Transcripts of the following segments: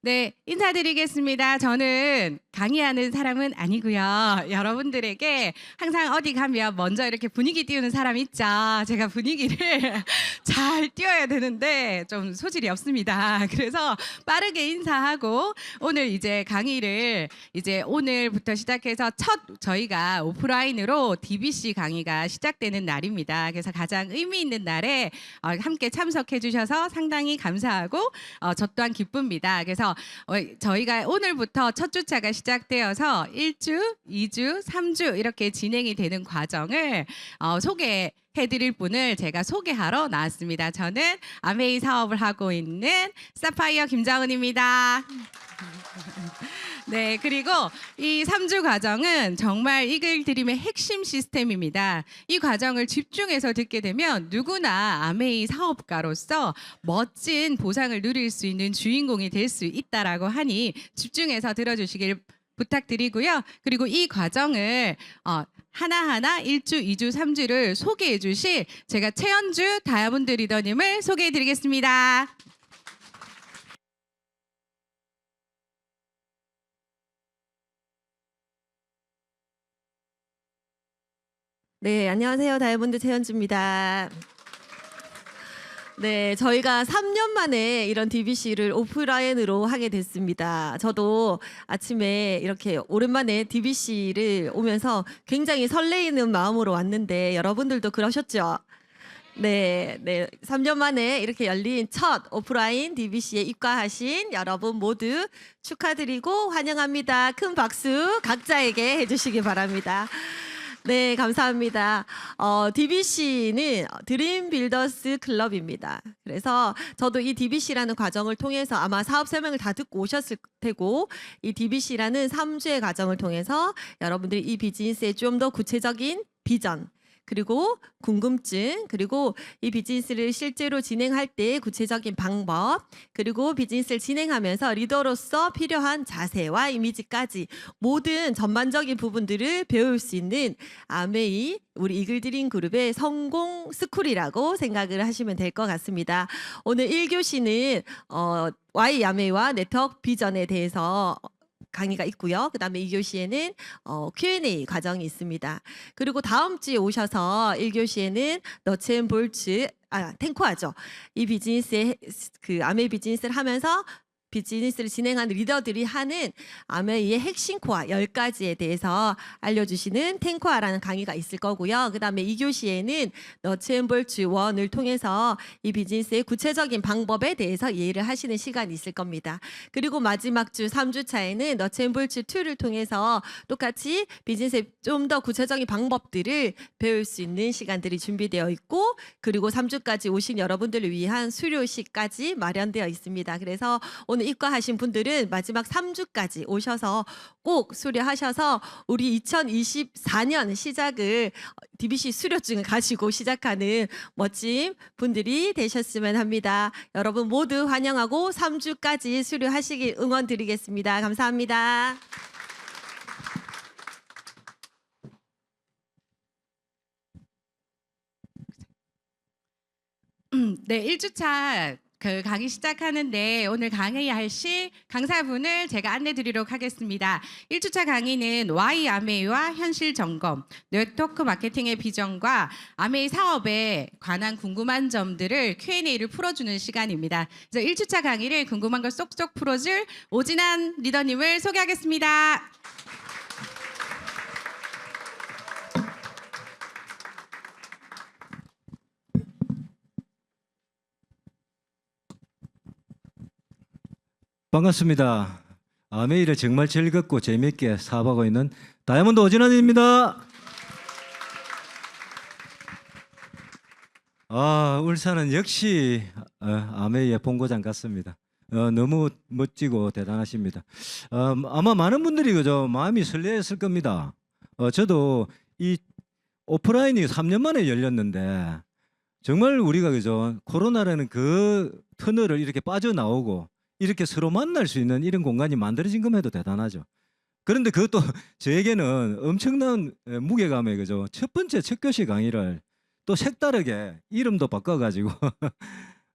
네, 인사드리겠습니다. 저는 강의하는 사람은 아니고요. 여러분들에게 항상 어디 가면 먼저 이렇게 분위기 띄우는 사람 있죠. 제가 분위기를 잘 띄워야 되는데 좀 소질이 없습니다. 그래서 빠르게 인사하고 오늘 이제 강의를 이제 오늘부터 시작해서 첫 저희가 오프라인으로 DBC 강의가 시작되는 날입니다. 그래서 가장 의미 있는 날에 함께 참석해 주셔서 상당히 감사하고 저 또한 기쁩니다. 그래서 저희가 오늘부터 첫 주차가 시작되어서 1주, 2주, 3주 이렇게 진행이 되는 과정을 소개해드릴 분을 제가 소개하러 나왔습니다. 저는 아메이 사업을 하고 있는 사파이어 김정은입니다. 네, 그리고 이 3주 과정은 정말 이글드림의 핵심 시스템입니다. 이 과정을 집중해서 듣게 되면 누구나 아메이 사업가로서 멋진 보상을 누릴 수 있는 주인공이 될 수 있다라고 하니 집중해서 들어주시길 부탁드리고요. 그리고 이 과정을 하나하나 1주, 2주, 3주를 소개해 주실 제가 최연주 다이아몬드 리더님을 소개해 드리겠습니다. 네, 안녕하세요. 다이아몬드 최현주입니다. 네, 저희가 3년 만에 이런 DBC를 오프라인으로 하게 됐습니다. 저도 아침에 이렇게 오랜만에 DBC를 오면서 굉장히 설레이는 마음으로 왔는데 여러분들도 그러셨죠? 네, 3년 만에 이렇게 열린 첫 오프라인 DBC에 입과하신 여러분 모두 축하드리고 환영합니다. 큰 박수 각자에게 해주시기 바랍니다. 네, 감사합니다. DBC는 드림 빌더스 클럽입니다. 그래서 저도 이 DBC라는 과정을 통해서 아마 사업 설명을 다 듣고 오셨을 테고 이 DBC라는 3주의 과정을 통해서 여러분들이 이 비즈니스의 좀 더 구체적인 비전 그리고 궁금증, 그리고 이 비즈니스를 실제로 진행할 때 구체적인 방법, 그리고 비즈니스를 진행하면서 리더로서 필요한 자세와 이미지까지 모든 전반적인 부분들을 배울 수 있는 아메이 우리 이글드림 그룹의 성공 스쿨이라고 생각을 하시면 될 것 같습니다. 오늘 1교시는 Y 아메이와 네트워크 비전에 대해서 강의가 있고요. 그다음에 2교시에는 Q&A 과정이 있습니다. 그리고 다음 주에 오셔서 1교시에는 너츠앤볼츠 탱코아죠. 이 비즈니스의 그 아메이 비즈니스를 하면서 비즈니스를 진행하는 리더들이 하는 아메이의 핵심 코어 10가지에 대해서 알려주시는 탱코아라는 강의가 있을 거고요. 그 다음에 2교시에는 너츠앤볼츠 1을 통해서 이 비즈니스의 구체적인 방법에 대해서 이해를 하시는 시간이 있을 겁니다. 그리고 마지막 주 3주차에는 너츠앤볼츠 2를 통해서 똑같이 비즈니스의 좀 더 구체적인 방법들을 배울 수 있는 시간들이 준비되어 있고, 그리고 3주까지 오신 여러분들을 위한 수료식까지 마련되어 있습니다. 그래서 오늘 입과하신 분들은 마지막 3주까지 오셔서 꼭 수료하셔서 우리 2024년 시작을 DBC 수료증을 가지고 시작하는 멋진 분들이 되셨으면 합니다. 여러분 모두 환영하고 3주까지 수료하시길 응원드리겠습니다. 감사합니다. 네, 1주차 강의 시작하는데 오늘 강의하실 강사분을 제가 안내 드리도록 하겠습니다. 1주차 강의는 Y 아메이와 현실 점검, 네트워크 마케팅의 비전과 아메이 사업에 관한 궁금한 점들을 Q&A를 풀어주는 시간입니다. 그래서 1주차 강의를 궁금한 걸 쏙쏙 풀어줄 오진환 리더님을 소개하겠습니다. 반갑습니다. 아메이를 정말 즐겁고 재미있게 사업하고 있는 다이아몬드 오진환입니다. 울산은 역시 아메이의 본고장 같습니다. 너무 멋지고 대단하십니다. 아마 많은 분들이 그저 마음이 설레었을 겁니다. 저도 이 오프라인이 3년 만에 열렸는데 정말 우리가 그저 코로나라는 그 터널을 이렇게 빠져나오고 이렇게 서로 만날 수 있는 이런 공간이 만들어진 것만 해도 대단하죠. 그런데 그것도 저에게는 엄청난 무게감에 그죠. 첫 번째 첫 교시 강의를 또 색다르게 이름도 바꿔가지고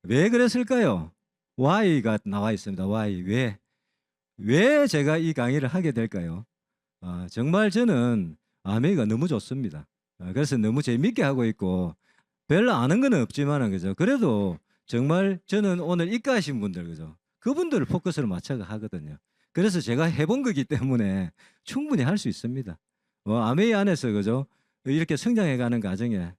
왜 그랬을까요? Y가 나와 있습니다. Y 왜? 왜 제가 이 강의를 하게 될까요? 정말 저는 아메이가 너무 좋습니다. 그래서 너무 재밌게 하고 있고 별로 아는 건 없지만은 그죠. 그래도 정말 저는 오늘 입가하신 분들 그죠. 그분들을 포커스를 맞춰가 하거든요. 그래서 제가 해본 거기 때문에 충분히 할 수 있습니다. 아메이 안에서 그죠. 이렇게 성장해가는 과정에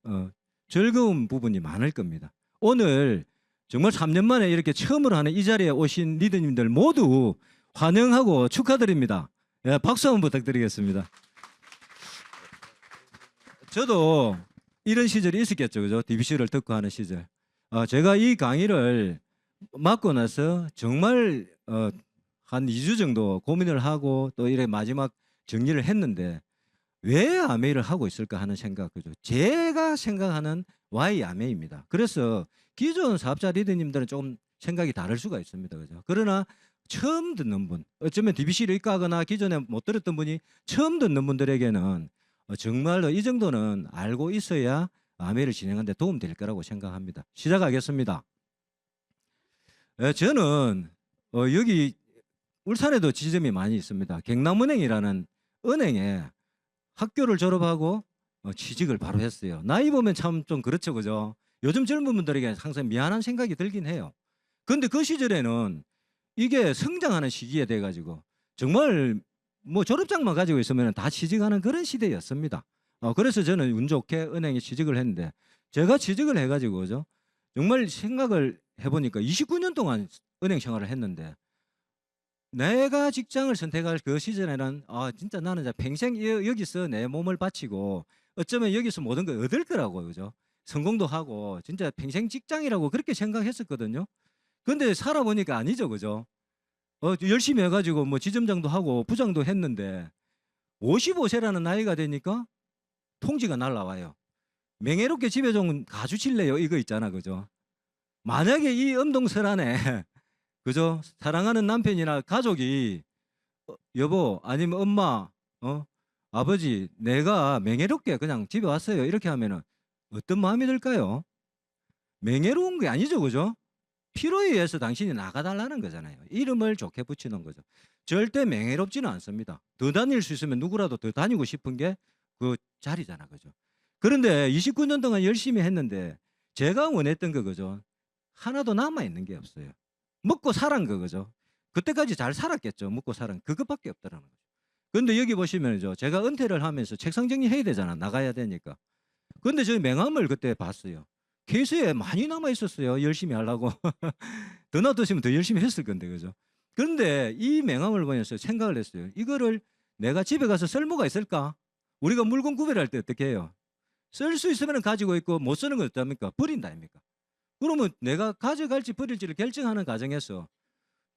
즐거운 부분이 많을 겁니다. 오늘 정말 3년 만에 이렇게 처음으로 하는 이 자리에 오신 리더님들 모두 환영하고 축하드립니다. 예, 박수 한번 부탁드리겠습니다. 저도 이런 시절이 있었겠죠, 그죠? DBC를 듣고 하는 시절. 제가 이 강의를 맡고 나서 정말 한 2주 정도 고민을 하고 또 이래 마지막 정리를 했는데 왜 아메이를 하고 있을까 하는 생각, 그죠? 제가 생각하는 Y 아메이입니다. 그래서 기존 사업자 리더님들은 조금 생각이 다를 수가 있습니다, 그죠? 그러나 처음 듣는 분, 어쩌면 DBC를 입가하거나 기존에 못 들었던 분이 처음 듣는 분들에게는 정말로 이 정도는 알고 있어야 아메이를 진행하는 데 도움 될 거라고 생각합니다. 시작하겠습니다. 저는 여기 울산에도 지점이 많이 있습니다. 경남은행이라는 은행에 학교를 졸업하고 취직을 바로 했어요. 나이 보면 참 좀 그렇죠, 그죠? 요즘 젊은 분들에게 항상 미안한 생각이 들긴 해요. 근데 그 시절에는 이게 성장하는 시기에 돼가지고 정말 뭐 졸업장만 가지고 있으면 다 취직하는 그런 시대였습니다. 그래서 저는 운 좋게 은행에 취직을 했는데 제가 취직을 해가지고 그죠? 정말 생각을 해보니까 29년 동안 은행 생활을 했는데 내가 직장을 선택할 그 시절에는 진짜 나는 이제 평생 여기서 내 몸을 바치고 어쩌면 여기서 모든 걸 얻을 거라고 그죠? 성공도 하고 진짜 평생 직장이라고 그렇게 생각했었거든요. 근데 살아보니까 아니죠, 그죠? 열심히 해가지고 뭐 지점장도 하고 부장도 했는데 55세라는 나이가 되니까 통지가 날라와요. 명예롭게 집에 좀 가주실래요? 이거 있잖아, 그죠? 만약에 이 엄동설 안에 그죠? 사랑하는 남편이나 가족이 여보 아니면 엄마 아버지 내가 명예롭게 그냥 집에 왔어요 이렇게 하면은 어떤 마음이 들까요? 명예로운 게 아니죠, 그죠? 필요에 의해서 당신이 나가달라는 거잖아요. 이름을 좋게 붙이는 거죠. 절대 명예롭지는 않습니다. 더 다닐 수 있으면 누구라도 더 다니고 싶은 게 그 자리잖아, 그죠? 그런데 29년 동안 열심히 했는데 제가 원했던 거 그죠? 하나도 남아 있는 게 없어요. 먹고 살은 거 그죠? 그때까지 잘 살았겠죠. 먹고 살은 그것밖에 없더라는 거죠. 근데 여기 보시면요, 제가 은퇴를 하면서 책상 정리해야 되잖아. 나가야 되니까. 근데 저 명함을 그때 봤어요. 케이스에 많이 남아 있었어요. 열심히 하려고. 더 놔두시면 더 열심히 했을 건데, 그죠? 그런데 이 명함을 보면서 생각을 했어요. 이거를 내가 집에 가서 쓸모가 있을까? 우리가 물건 구별할 때 어떻게 해요? 쓸 수 있으면 가지고 있고 못 쓰는 건 어떻습니까? 버린다 아닙니까? 그러면 내가 가져갈지 버릴지를 결정하는 과정에서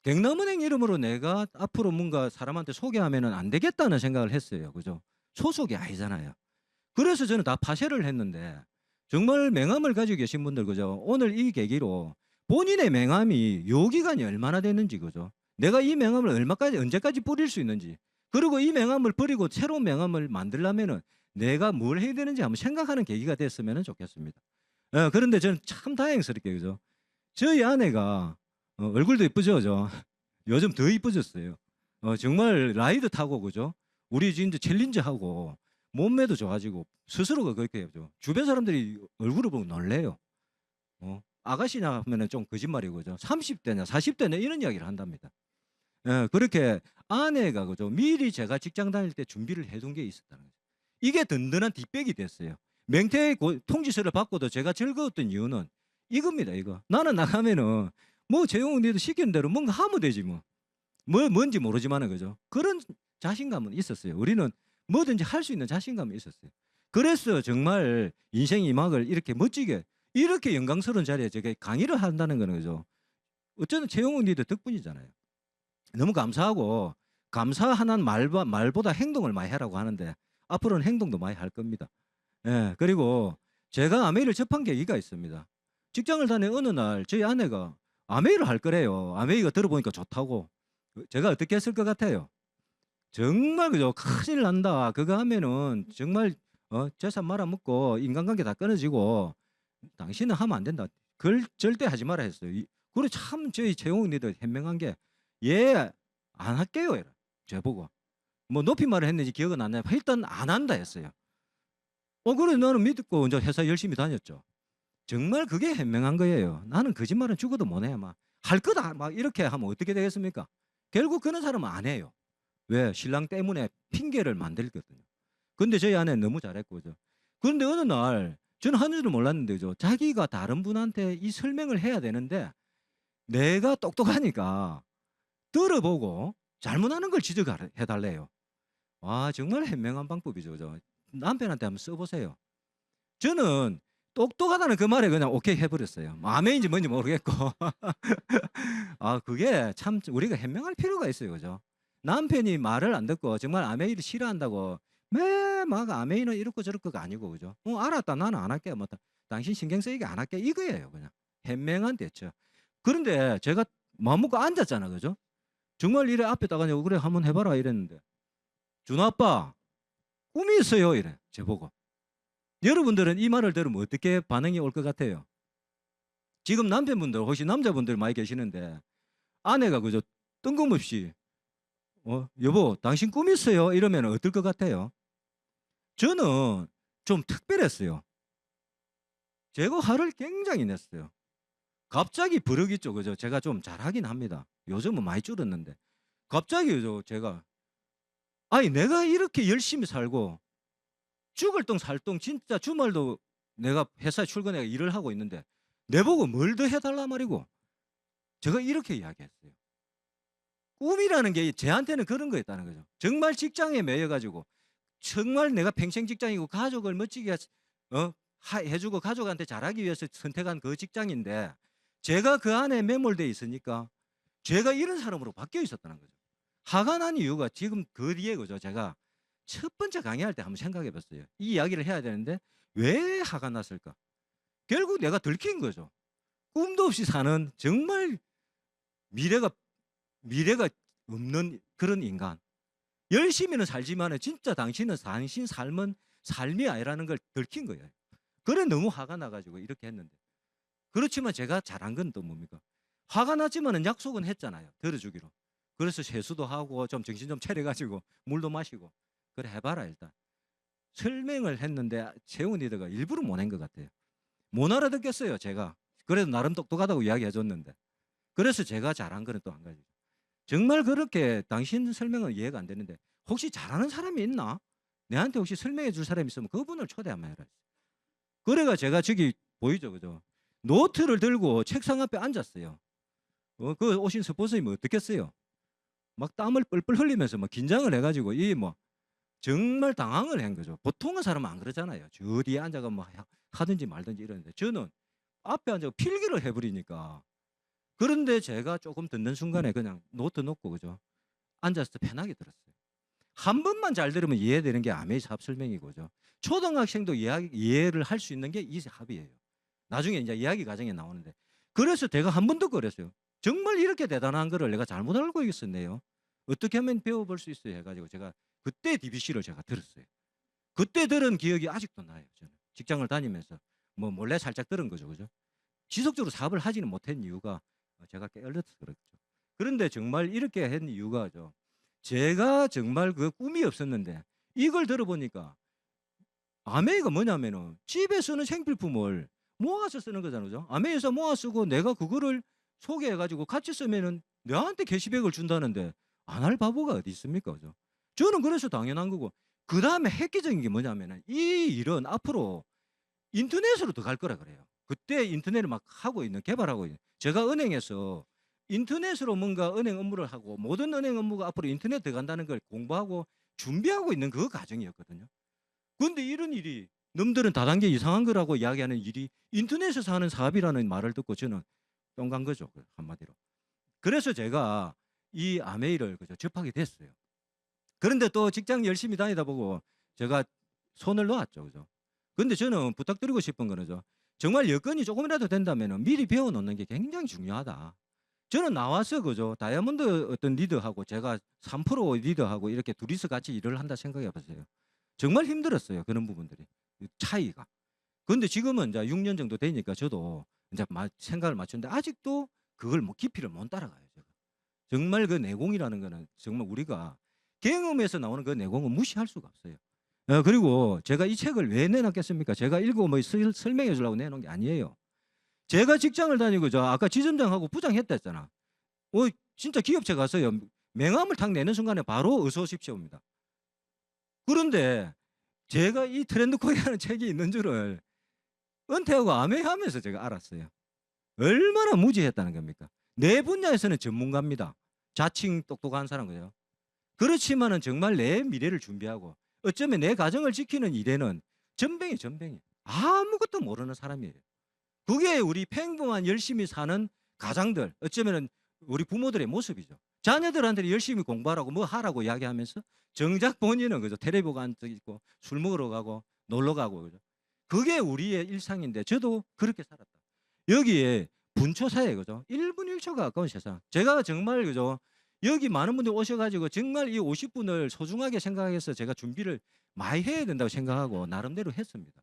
경남은행 이름으로 내가 앞으로 뭔가 사람한테 소개하면 안 되겠다는 생각을 했어요. 그죠? 소속이 아니잖아요. 그래서 저는 다 파쇄를 했는데 정말 명함을 가지고 계신 분들 그죠? 오늘 이 계기로 본인의 명함이 요기간이 얼마나 됐는지 그죠? 내가 이 명함을 얼마까지 언제까지 뿌릴 수 있는지 그리고 이 명함을 버리고 새로운 명함을 만들려면은 내가 뭘 해야 되는지 한번 생각하는 계기가 됐으면 좋겠습니다. 그런데 저는 참 다행스럽게 그죠? 저희 아내가 얼굴도 이쁘죠, 그죠? 요즘 더 이쁘졌어요. 정말 라이드 타고 그죠? 우리 이제 챌린저 하고 몸매도 좋아지고 스스로가 그렇게 해죠. 주변 사람들이 얼굴을 보고 놀래요. 아가씨냐 하면은 좀 거짓말이고 그죠? 30대냐 40대냐 이런 이야기를 한답니다. 그렇게 아내가 그죠? 미리 제가 직장 다닐 때 준비를 해둔 게 있었다는 거죠. 이게 든든한 뒷백이 됐어요. 맹태 통지서를 받고도 제가 즐거웠던 이유는 이겁니다. 이거 나는 나가면은 뭐 재용 니도 시키는 대로 뭔가 하면 되지 뭐 뭔지 모르지만은 그죠? 그런 자신감은 있었어요. 우리는 뭐든지 할 수 있는 자신감이 있었어요. 그래서 정말 인생 이막을 이렇게 멋지게 이렇게 영광스러운 자리에 제가 강의를 한다는 거는 그죠? 어쩌면 최용욱 리더 덕분이잖아요. 너무 감사하고 감사하는 말보다 행동을 많이 하라고 하는데 앞으로는 행동도 많이 할 겁니다. 그리고 제가 아메이를 접한 계기가 있습니다. 직장을 다니는 어느 날 저희 아내가 아메이를 할 거래요. 아메이가 들어보니까 좋다고. 제가 어떻게 했을 것 같아요? 정말 그죠? 큰일 난다. 그거 하면은 정말 재산 말아먹고 인간관계 다 끊어지고 당신은 하면 안 된다. 그걸 절대 하지 마라 했어요. 그리고 참 저희 재홍 리더 현명한 게 안 할게요. 이래. 저보고. 뭐 높임말을 했는지 기억은 안 나요. 일단 안 한다 했어요. 그래 나는 믿고 이제 회사 열심히 다녔죠. 정말 그게 현명한 거예요. 나는 거짓말은 죽어도 못 해. 막 할 거다. 막 이렇게 하면 어떻게 되겠습니까? 결국 그런 사람은 안 해요. 왜? 신랑 때문에 핑계를 만들거든요. 근데 저희 아내는 너무 잘했고, 죠. 그런데 어느 날 저는 하는 줄은 몰랐는데, 자기가 다른 분한테 이 설명을 해야 되는데 내가 똑똑하니까 들어보고 잘못하는 걸 지적해 달래요. 와, 정말 현명한 방법이죠. 남편한테 한번 써보세요. 저는 똑똑하다는 그 말에 그냥 오케이 해버렸어요. 뭐 아멘인지 뭔지 모르겠고. 아, 그게 참 우리가 현명할 필요가 있어요. 그죠? 남편이 말을 안 듣고 정말 아멘이를 싫어한다고 매막 아멘이는 이렇고 저렇고가 아니고, 그죠? 알았다. 나는 안 할게. 뭐 당신 신경 쓰이게 안 할게. 이거예요. 그냥 현명한 대처. 그런데 제가 마음 먹고 앉았잖아. 그죠? 정말 이래 앞에다가 그래 한번 해봐라 이랬는데 준아빠 꿈이 있어요. 이래 저보고. 여러분들은 이 말을 들으면 어떻게 반응이 올 것 같아요? 지금 남편분들 혹시 남자분들 많이 계시는데 아내가 그저 뜬금없이 여보 당신 꿈 있어요? 이러면 어떨 것 같아요? 저는 좀 특별했어요. 제가 화를 굉장히 냈어요. 갑자기 버럭이죠. 그죠? 제가 좀 잘하긴 합니다. 요즘은 많이 줄었는데 갑자기 제가 아니 내가 이렇게 열심히 살고 죽을 똥 살 똥 진짜 주말도 내가 회사에 출근해 일을 하고 있는데 내보고 뭘 더 해달라 말이고 제가 이렇게 이야기했어요. 꿈이라는 게 제한테는 그런 거였다는 거죠. 정말 직장에 매여가지고 정말 내가 평생 직장이고 가족을 멋지게 해주고 가족한테 잘하기 위해서 선택한 그 직장인데 제가 그 안에 매몰되어 있으니까 제가 이런 사람으로 바뀌어 있었다는 거죠. 화가 난 이유가 지금 그 뒤에 그죠. 제가 첫 번째 강의할 때 한번 생각해 봤어요. 이 이야기를 해야 되는데 왜 화가 났을까? 결국 내가 들킨 거죠. 꿈도 없이 사는 정말 미래가 없는 그런 인간. 열심히는 살지만 진짜 당신은 당신 삶은 삶이 아니라는 걸 들킨 거예요. 그래 너무 화가 나가지고 이렇게 했는데 그렇지만 제가 잘한 건 또 뭡니까? 화가 났지만은 약속은 했잖아요. 들어주기로. 그래서 세수도 하고 좀 정신 좀 차려가지고 물도 마시고 그래 해봐라 일단. 설명을 했는데 세훈 리더가 일부러 못 한 것 같아요. 못 알아듣겠어요 제가. 그래도 나름 똑똑하다고 이야기해줬는데. 그래서 제가 잘한 거는 또 한 가지. 정말 그렇게 당신 설명은 이해가 안 되는데 혹시 잘하는 사람이 있나? 내한테 혹시 설명해 줄 사람이 있으면 그분을 초대 한번 해라. 그래가 제가 저기 보이죠, 그죠? 노트를 들고 책상 앞에 앉았어요. 그 오신 스폰서님은 어떻겠어요? 막 땀을 뻘뻘 흘리면서 막 긴장을 해가지고 이 뭐 정말 당황을 한 거죠. 보통은 사람은 안 그러잖아요. 저 뒤에 앉아가 뭐 하든지 말든지 이러는데 저는 앞에 앉아 필기를 해버리니까. 그런데 제가 조금 듣는 순간에 그냥 노트 놓고 그죠? 앉아서 편하게 들었어요. 한 번만 잘 들으면 이해되는 게 아메이 사업 설명이고죠. 초등학생도 이해를 할 수 있는 게 이 합이에요. 나중에 이제 이야기 과정에 나오는데 그래서 제가 한 번 더 그랬어요. 정말 이렇게 대단한 거를 내가 잘못 알고 있었네요. 어떻게 하면 배워볼 수 있어요 해가지고 제가 그때 DBC를 제가 들었어요. 그때 들은 기억이 아직도 나요. 저는 직장을 다니면서 뭐 몰래 살짝 들은 거죠, 그죠? 지속적으로 사업을 하지는 못한 이유가 제가 깨어져서 그렇죠. 그런데 정말 이렇게 한 이유가죠. 제가 정말 그 꿈이 없었는데 이걸 들어보니까 아메이가 뭐냐면은 집에 쓰는 생필품을 모아서 쓰는 거잖아요. 그죠? 아메이에서 모아 쓰고 내가 그거를 소개해가지고 같이 쓰면은 내한테 캐시백을 준다는데 안 할 바보가 어디 있습니까? 그죠? 저는 그래서 당연한 거고 그 다음에 획기적인 게 뭐냐면은 이 일은 앞으로 인터넷으로 더 갈 거라 그래요. 그때 인터넷을 막 하고 있는 개발하고 있는 제가 은행에서 인터넷으로 뭔가 은행 업무를 하고 모든 은행 업무가 앞으로 인터넷 들어간다는 걸 공부하고 준비하고 있는 그 과정이었거든요. 그런데 이런 일이 놈들은 다단계 이상한 거라고 이야기하는 일이 인터넷에서 하는 사업이라는 말을 듣고 저는 똥간 거죠. 한마디로. 그래서 제가 이 아메이를 그저 접하게 됐어요. 그런데 또 직장 열심히 다니다 보고 제가 손을 놓았죠. 그죠? 근데 저는 부탁드리고 싶은 거는 정말 여건이 조금이라도 된다면 미리 배워놓는 게 굉장히 중요하다. 저는 나와서 그죠 다이아몬드 어떤 리더하고 제가 3% 리더하고 이렇게 둘이서 같이 일을 한다 생각해 보세요. 정말 힘들었어요. 그런 부분들이 차이가. 그런데 지금은 이제 6년 정도 되니까 저도 이제 생각을 맞추는데 아직도 그걸 뭐 깊이를 못 따라가요. 제가. 정말 그 내공이라는 거는 정말 우리가 경험에서 나오는 그 내공은 무시할 수가 없어요. 그리고 제가 이 책을 왜 내놨겠습니까? 제가 읽고 뭐 설명해 주려고 내놓은 게 아니에요. 제가 직장을 다니고 저 아까 지점장하고 부장 했다 했잖아. 진짜 기업체 가서요. 명함을 탁 내는 순간에 바로 어서 오십시오입니다. 그런데 제가 이 트렌드 코리아라는 책이 있는 줄을 은퇴하고 아메하면서 제가 알았어요. 얼마나 무지했다는 겁니까? 내 분야에서는 전문가입니다. 자칭 똑똑한 사람 거예요. 그렇지만은 정말 내 미래를 준비하고 어쩌면 내 가정을 지키는 일에는 전뱅이. 아무것도 모르는 사람이에요. 그게 우리 평범한 열심히 사는 가장들, 어쩌면 우리 부모들의 모습이죠. 자녀들한테 열심히 공부하라고 뭐 하라고 이야기하면서 정작 본인은 그죠. 텔레비 보고 앉아 있고 술 먹으러 가고 놀러 가고 그죠. 그게 우리의 일상인데 저도 그렇게 살았다. 여기에 분초사회 그죠. 1분 1초가 가까운 세상. 제가 정말 그죠. 여기 많은 분들 오셔가지고 정말 이 50분을 소중하게 생각해서 제가 준비를 많이 해야 된다고 생각하고 나름대로 했습니다.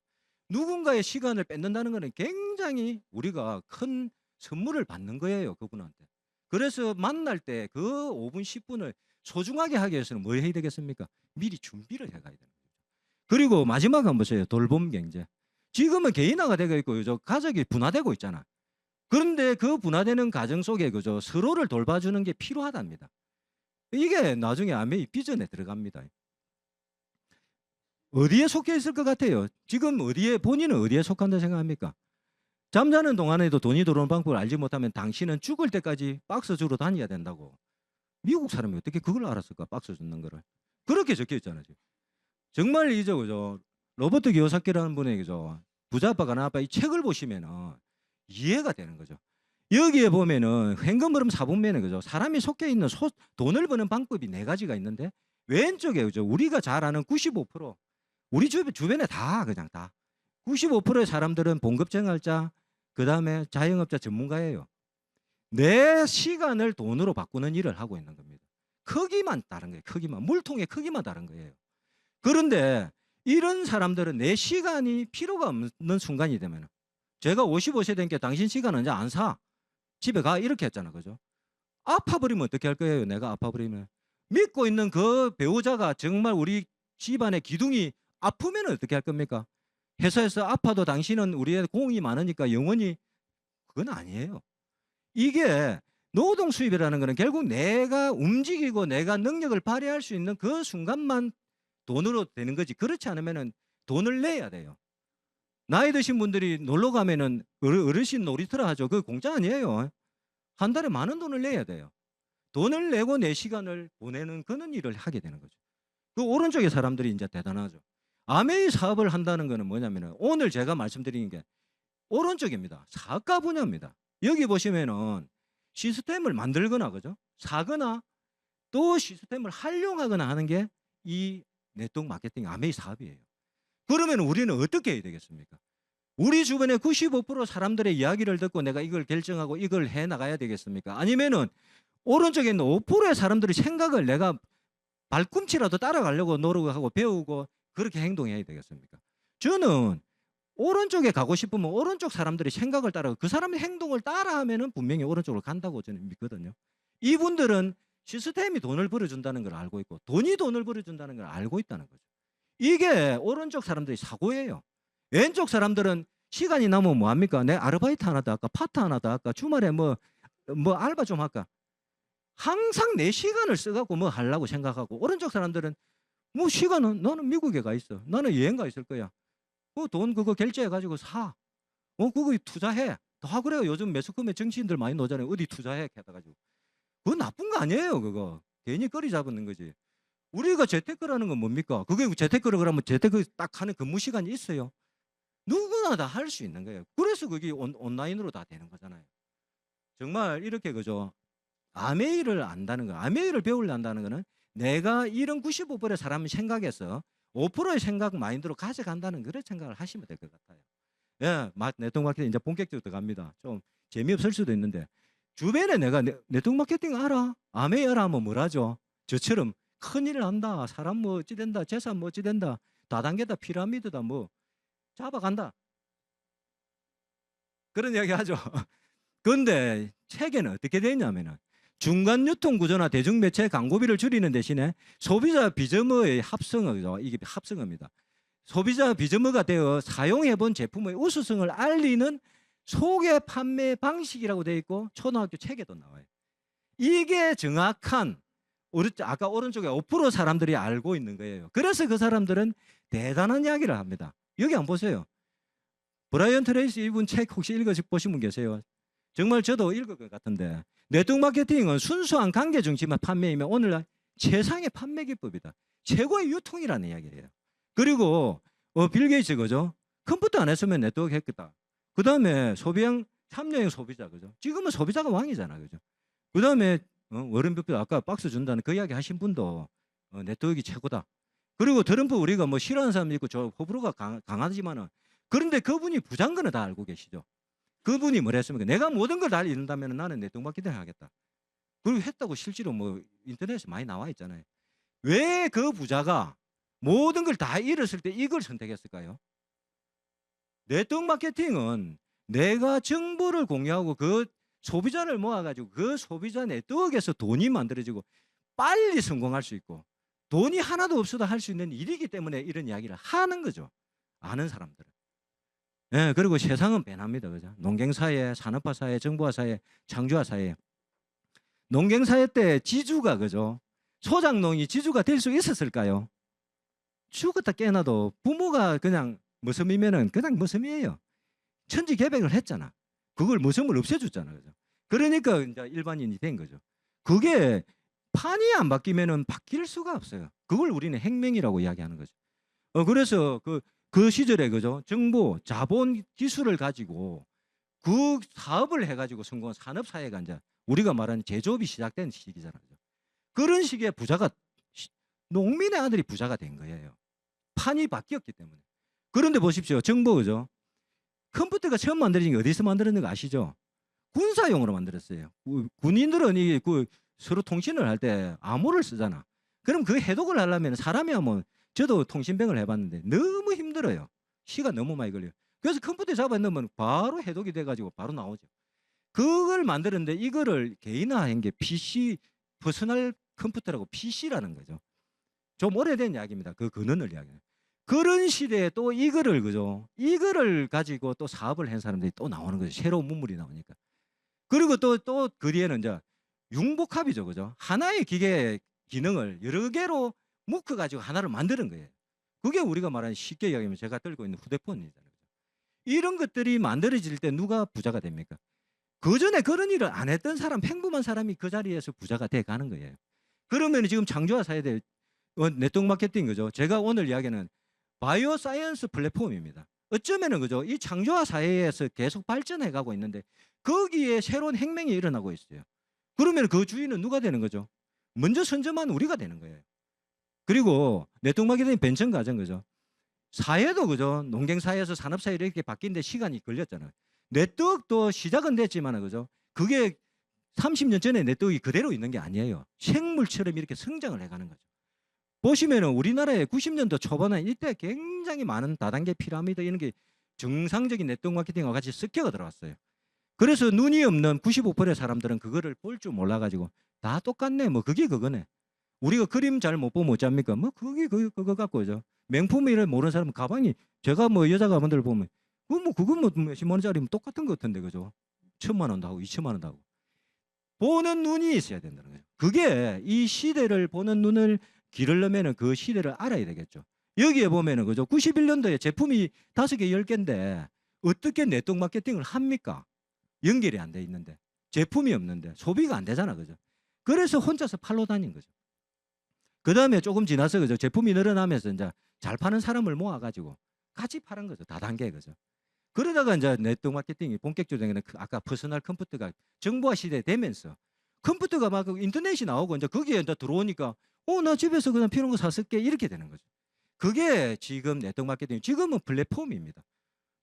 누군가의 시간을 뺏는다는 것은 굉장히 우리가 큰 선물을 받는 거예요. 그분한테. 그래서 만날 때 그 5분 10분을 소중하게 하기 위해서는 뭐 해야 되겠습니까? 미리 준비를 해가야 되는 거죠. 그리고 마지막 한번 보세요. 돌봄 경제. 지금은 개인화가 되고 있고 그죠? 가족이 분화되고 있잖아. 그런데 그 분화되는 가정 속에 그죠? 서로를 돌봐주는 게 필요하답니다. 이게 나중에 아메이 비전에 들어갑니다. 어디에 속해 있을 것 같아요? 지금 본인은 어디에 속한다 생각합니까? 잠자는 동안에도 돈이 들어오는 방법을 알지 못하면 당신은 죽을 때까지 박스 주러 다녀야 된다고. 미국 사람이 어떻게 그걸 알았을까? 박스 줍는 거를. 그렇게 적혀 있잖아요. 지금. 정말 그죠? 로버트 기요사키라는 분의 그죠? 부자 아빠 가난 아빠 이 책을 보시면은 이해가 되는 거죠. 여기에 보면은 현금 흐름 사분면에 그죠? 사람이 속해 있는 돈을 버는 방법이 4가지가 있는데 왼쪽에 그죠? 우리가 잘 아는 95% 우리 주변에 다 그냥 다 95%의 사람들은 봉급생활자 그다음에 자영업자 전문가예요. 내 시간을 돈으로 바꾸는 일을 하고 있는 겁니다. 크기만 다른 거예요. 크기만. 물통의 크기만 다른 거예요. 그런데 이런 사람들은 내 시간이 필요가 없는 순간이 되면 제가 55세 된 게 당신 시간은 이제 안 사. 집에 가. 이렇게 했잖아. 그죠? 아파버리면 어떻게 할 거예요? 내가 아파버리면. 믿고 있는 그 배우자가 정말 우리 집안의 기둥이 아프면 어떻게 할 겁니까? 회사에서 아파도 당신은 우리의 공이 많으니까 영원히 그건 아니에요. 이게 노동 수입이라는 거는 결국 내가 움직이고 내가 능력을 발휘할 수 있는 그 순간만 돈으로 되는 거지. 그렇지 않으면은 돈을 내야 돼요. 나이 드신 분들이 놀러 가면은 어르신 놀이터라 하죠. 그거 공짜 아니에요. 한 달에 많은 돈을 내야 돼요. 돈을 내고 내 시간을 보내는 그런 일을 하게 되는 거죠. 그 오른쪽의 사람들이 이제 대단하죠. 아메이 사업을 한다는 거는 뭐냐면은 오늘 제가 말씀드리는 게 오른쪽입니다. 사업가 분야입니다. 여기 보시면은 시스템을 만들거나 그죠? 사거나 또 시스템을 활용하거나 하는 게 이 네트워크 마케팅 아메이 사업이에요. 그러면 우리는 어떻게 해야 되겠습니까? 우리 주변에 95% 사람들의 이야기를 듣고 내가 이걸 결정하고 이걸 해 나가야 되겠습니까? 아니면은 오른쪽에 있는 5%의 사람들의 생각을 내가 발꿈치라도 따라가려고 노력하고 배우고 그렇게 행동해야 되겠습니까? 저는 오른쪽에 가고 싶으면 오른쪽 사람들의 생각을 따라 그 사람의 행동을 따라하면은 분명히 오른쪽으로 간다고 저는 믿거든요. 이분들은 시스템이 돈을 벌어준다는 걸 알고 있고 돈이 돈을 벌어준다는 걸 알고 있다는 거죠. 이게 오른쪽 사람들의 사고예요. 왼쪽 사람들은 시간이 남으면 뭐합니까? 내 아르바이트 하나 더 할까? 파트 하나 더 할까? 주말에 뭐 알바 좀 할까? 항상 내 시간을 써갖고 뭐 하려고 생각하고 오른쪽 사람들은 뭐 시간은 나는 미국에 가 있어. 나는 여행 가 있을 거야. 그 돈 그거 결제해가지고 사. 그거 투자해. 다 그래요. 요즘 매스컴에 정치인들 많이 노잖아요. 어디 투자해. 해가지고. 그거 나쁜 거 아니에요. 그거. 괜히 거리 잡는 거지. 우리가 재테크라는 건 뭡니까? 그게 재테크를 그러면 재테크 딱 하는 근무 시간이 있어요. 누구나 다 할 수 있는 거예요. 그래서 그게 온라인으로 다 되는 거잖아요. 정말 이렇게 그죠. 아메이를 안다는 거, 아메이를 배우려 한다는 거는 내가 이런 95%의 사람 생각에서 5%의 생각 마인드로 가져간다는 그런 생각을 하시면 될 것 같아요. 예, 네트워크 마케팅 이제 본격적으로 들어갑니다. 좀 재미없을 수도 있는데 주변에 내가 네트워크 마케팅 알아? 아메이 알아? 하면 뭐라죠? 저처럼 큰일 난다. 사람 뭐 어찌 된다. 재산 뭐 어찌 된다. 다단계다. 피라미드다. 뭐 잡아간다. 그런 이야기 하죠. 그런데 책에는 어떻게 되냐면은 중간 유통 구조나 대중매체 광고비를 줄이는 대신에 소비자 비점의 합성어죠. 이게 합성어입니다. 소비자 비점어가 되어 사용해본 제품의 우수성을 알리는 소개 판매 방식이라고 되어 있고 초등학교 책에도 나와요. 이게 정확한 아까 오른쪽에 5% 사람들이 알고 있는 거예요. 그래서 그 사람들은 대단한 이야기를 합니다. 여기 한번 보세요. 브라이언 트레이시 이분 책 혹시 읽어보신 분 계세요? 정말 저도 읽을 것 같은데 네트워크 마케팅은 순수한 관계 중심의 판매이면 오늘날 최상의 판매 기법이다. 최고의 유통이라는 이야기예요. 그리고 빌 게이츠 그죠? 컴퓨터 안 했으면 네트워크 했겠다. 그 다음에 소비형 참여형 소비자 그죠? 지금은 소비자가 왕이잖아 그죠? 그 다음에 워런 버핏 아까 박스 준다는 그 이야기 하신 분도 네트워크가 최고다. 그리고 트럼프 우리가 뭐 싫어하는 사람도 있고 저 호불호가 강하지만은 그런데 그분이 부자인 거는 다 알고 계시죠? 그분이 뭐랬습니까? 내가 모든 걸 다 이룬다면 나는 네트워크 마케팅 하겠다. 그리고 했다고 실제로 뭐 인터넷에 많이 나와 있잖아요. 왜 그 부자가 모든 걸 다 잃었을 때 이걸 선택했을까요? 네트워크 마케팅은 내가 정보를 공유하고 그 소비자를 모아가지고 그 소비자 네트워크에서 돈이 만들어지고 빨리 성공할 수 있고 돈이 하나도 없어도 할 수 있는 일이기 때문에 이런 이야기를 하는 거죠. 아는 사람들은. 예, 그리고 세상은 변합니다. 그죠? 농경사회, 산업화사회, 정보화사회, 창조화사회. 농경사회 때 지주가 그죠? 소작농이 지주가 될 수 있었을까요? 죽었다 깨어나도 부모가 그냥 머슴이면은 그냥 머슴이에요. 천지개벽을 했잖아. 그걸 머슴을 없애줬잖아. 그죠? 그러니까 이제 일반인이 된 거죠. 그게 판이 안 바뀌면은 바뀔 수가 없어요. 그걸 우리는 혁명이라고 이야기하는 거죠. 그래서 그 시절에 그죠? 정보, 자본, 기술을 가지고 그 사업을 해가지고 성공한 산업사회가 이제 우리가 말하는 제조업이 시작된 시기잖아요. 그런 식의 부자가 농민의 아들이 부자가 된 거예요. 판이 바뀌었기 때문에. 그런데 보십시오. 정보 그죠? 컴퓨터가 처음 만들어진 게 어디서 만들었는가 아시죠? 군사용으로 만들었어요. 군인들은 이게 서로 통신을 할 때 암호를 쓰잖아. 그럼 그 해독을 하려면 사람이 하면 저도 통신병을 해봤는데 너무 힘들어요. 시간 너무 많이 걸려요. 그래서 컴퓨터에 잡아 넣으면 바로 해독이 돼가지고 바로 나오죠. 그걸 만드는데 이거를 개인화한 게 PC, 퍼스널 컴퓨터라고 PC라는 거죠. 좀 오래된 이야기입니다. 그 근원을 이야기해요. 그런 시대에 또 이거를 그죠? 이거를 가지고 또 사업을 한 사람들이 또 나오는 거죠. 새로운 문물이 나오니까. 그리고 또 그 뒤에는 이제 융복합이죠. 그죠? 하나의 기계 기능을 여러 개로 묶어 가지고 하나를 만드는 거예요. 그게 우리가 말하는 쉽게 이야기하면 제가 들고 있는 휴대폰이잖아요. 이런 것들이 만들어질 때 누가 부자가 됩니까? 그 전에 그런 일을 안 했던 사람, 평범한 사람이 그 자리에서 부자가 돼 가는 거예요. 그러면 지금 창조화 사회대 네트워크 마케팅 그죠? 제가 오늘 이야기는 바이오 사이언스 플랫폼입니다. 어쩌면은 그죠? 이 창조화 사회에서 계속 발전해 가고 있는데 거기에 새로운 혁명이 일어나고 있어요. 그러면 그 주인은 누가 되는 거죠? 먼저 선점한 우리가 되는 거예요. 그리고 네트워크 마케팅 변천 과정 그죠? 사회도 그죠? 농경 사회에서 산업 사회로 이렇게 바뀌는데 시간이 걸렸잖아요. 네트워크도 시작은 됐지만 그죠? 그게 30년 전에 네트워크가 그대로 있는 게 아니에요. 생물처럼 이렇게 성장을 해가는 거죠. 보시면은 우리나라에 90년도 초반에 이때 굉장히 많은 다단계 피라미드 이런 게 정상적인 네트워크 마케팅과 같이 섞여 들어왔어요. 그래서 눈이 없는 95%의 사람들은 그거를 볼 줄 몰라가지고 다 똑같네. 뭐 그게 그거네. 우리가 그림 잘 못 보면 어쩝니까? 뭐 그게 그거 갖고죠. 명품을 모르는 사람은 가방이 제가 뭐 여자 가방들 보면 그거 뭐 몇십만 원짜리면 똑같은 것 같은데 그죠? 1,000만 원도 하고 2,000만 원도 하고 보는 눈이 있어야 된다는 거예요. 그게 이 시대를 보는 눈을 기르려면은 그 시대를 알아야 되겠죠. 여기에 보면은 그죠? 91년도에 제품이 5개, 10개인데 어떻게 네트워크 마케팅을 합니까? 연결이 안 돼 있는데 제품이 없는데 소비가 안 되잖아, 그죠? 그래서 혼자서 팔로 다닌 거죠. 그 다음에 조금 지나서 그죠? 제품이 늘어나면서 이제 잘 파는 사람을 모아가지고 같이 파는 거죠. 다단계 그죠? 그러다가 이제 네트워크 마케팅이 본격적으로 아까 퍼스널 컴퓨터가 정보화 시대 되면서 컴퓨터가 막 인터넷이 나오고 이제 거기에 이제 들어오니까 나 집에서 그냥 필요한 거 샀을게 이렇게 되는 거죠. 그게 지금 네트워크 마케팅 지금은 플랫폼입니다.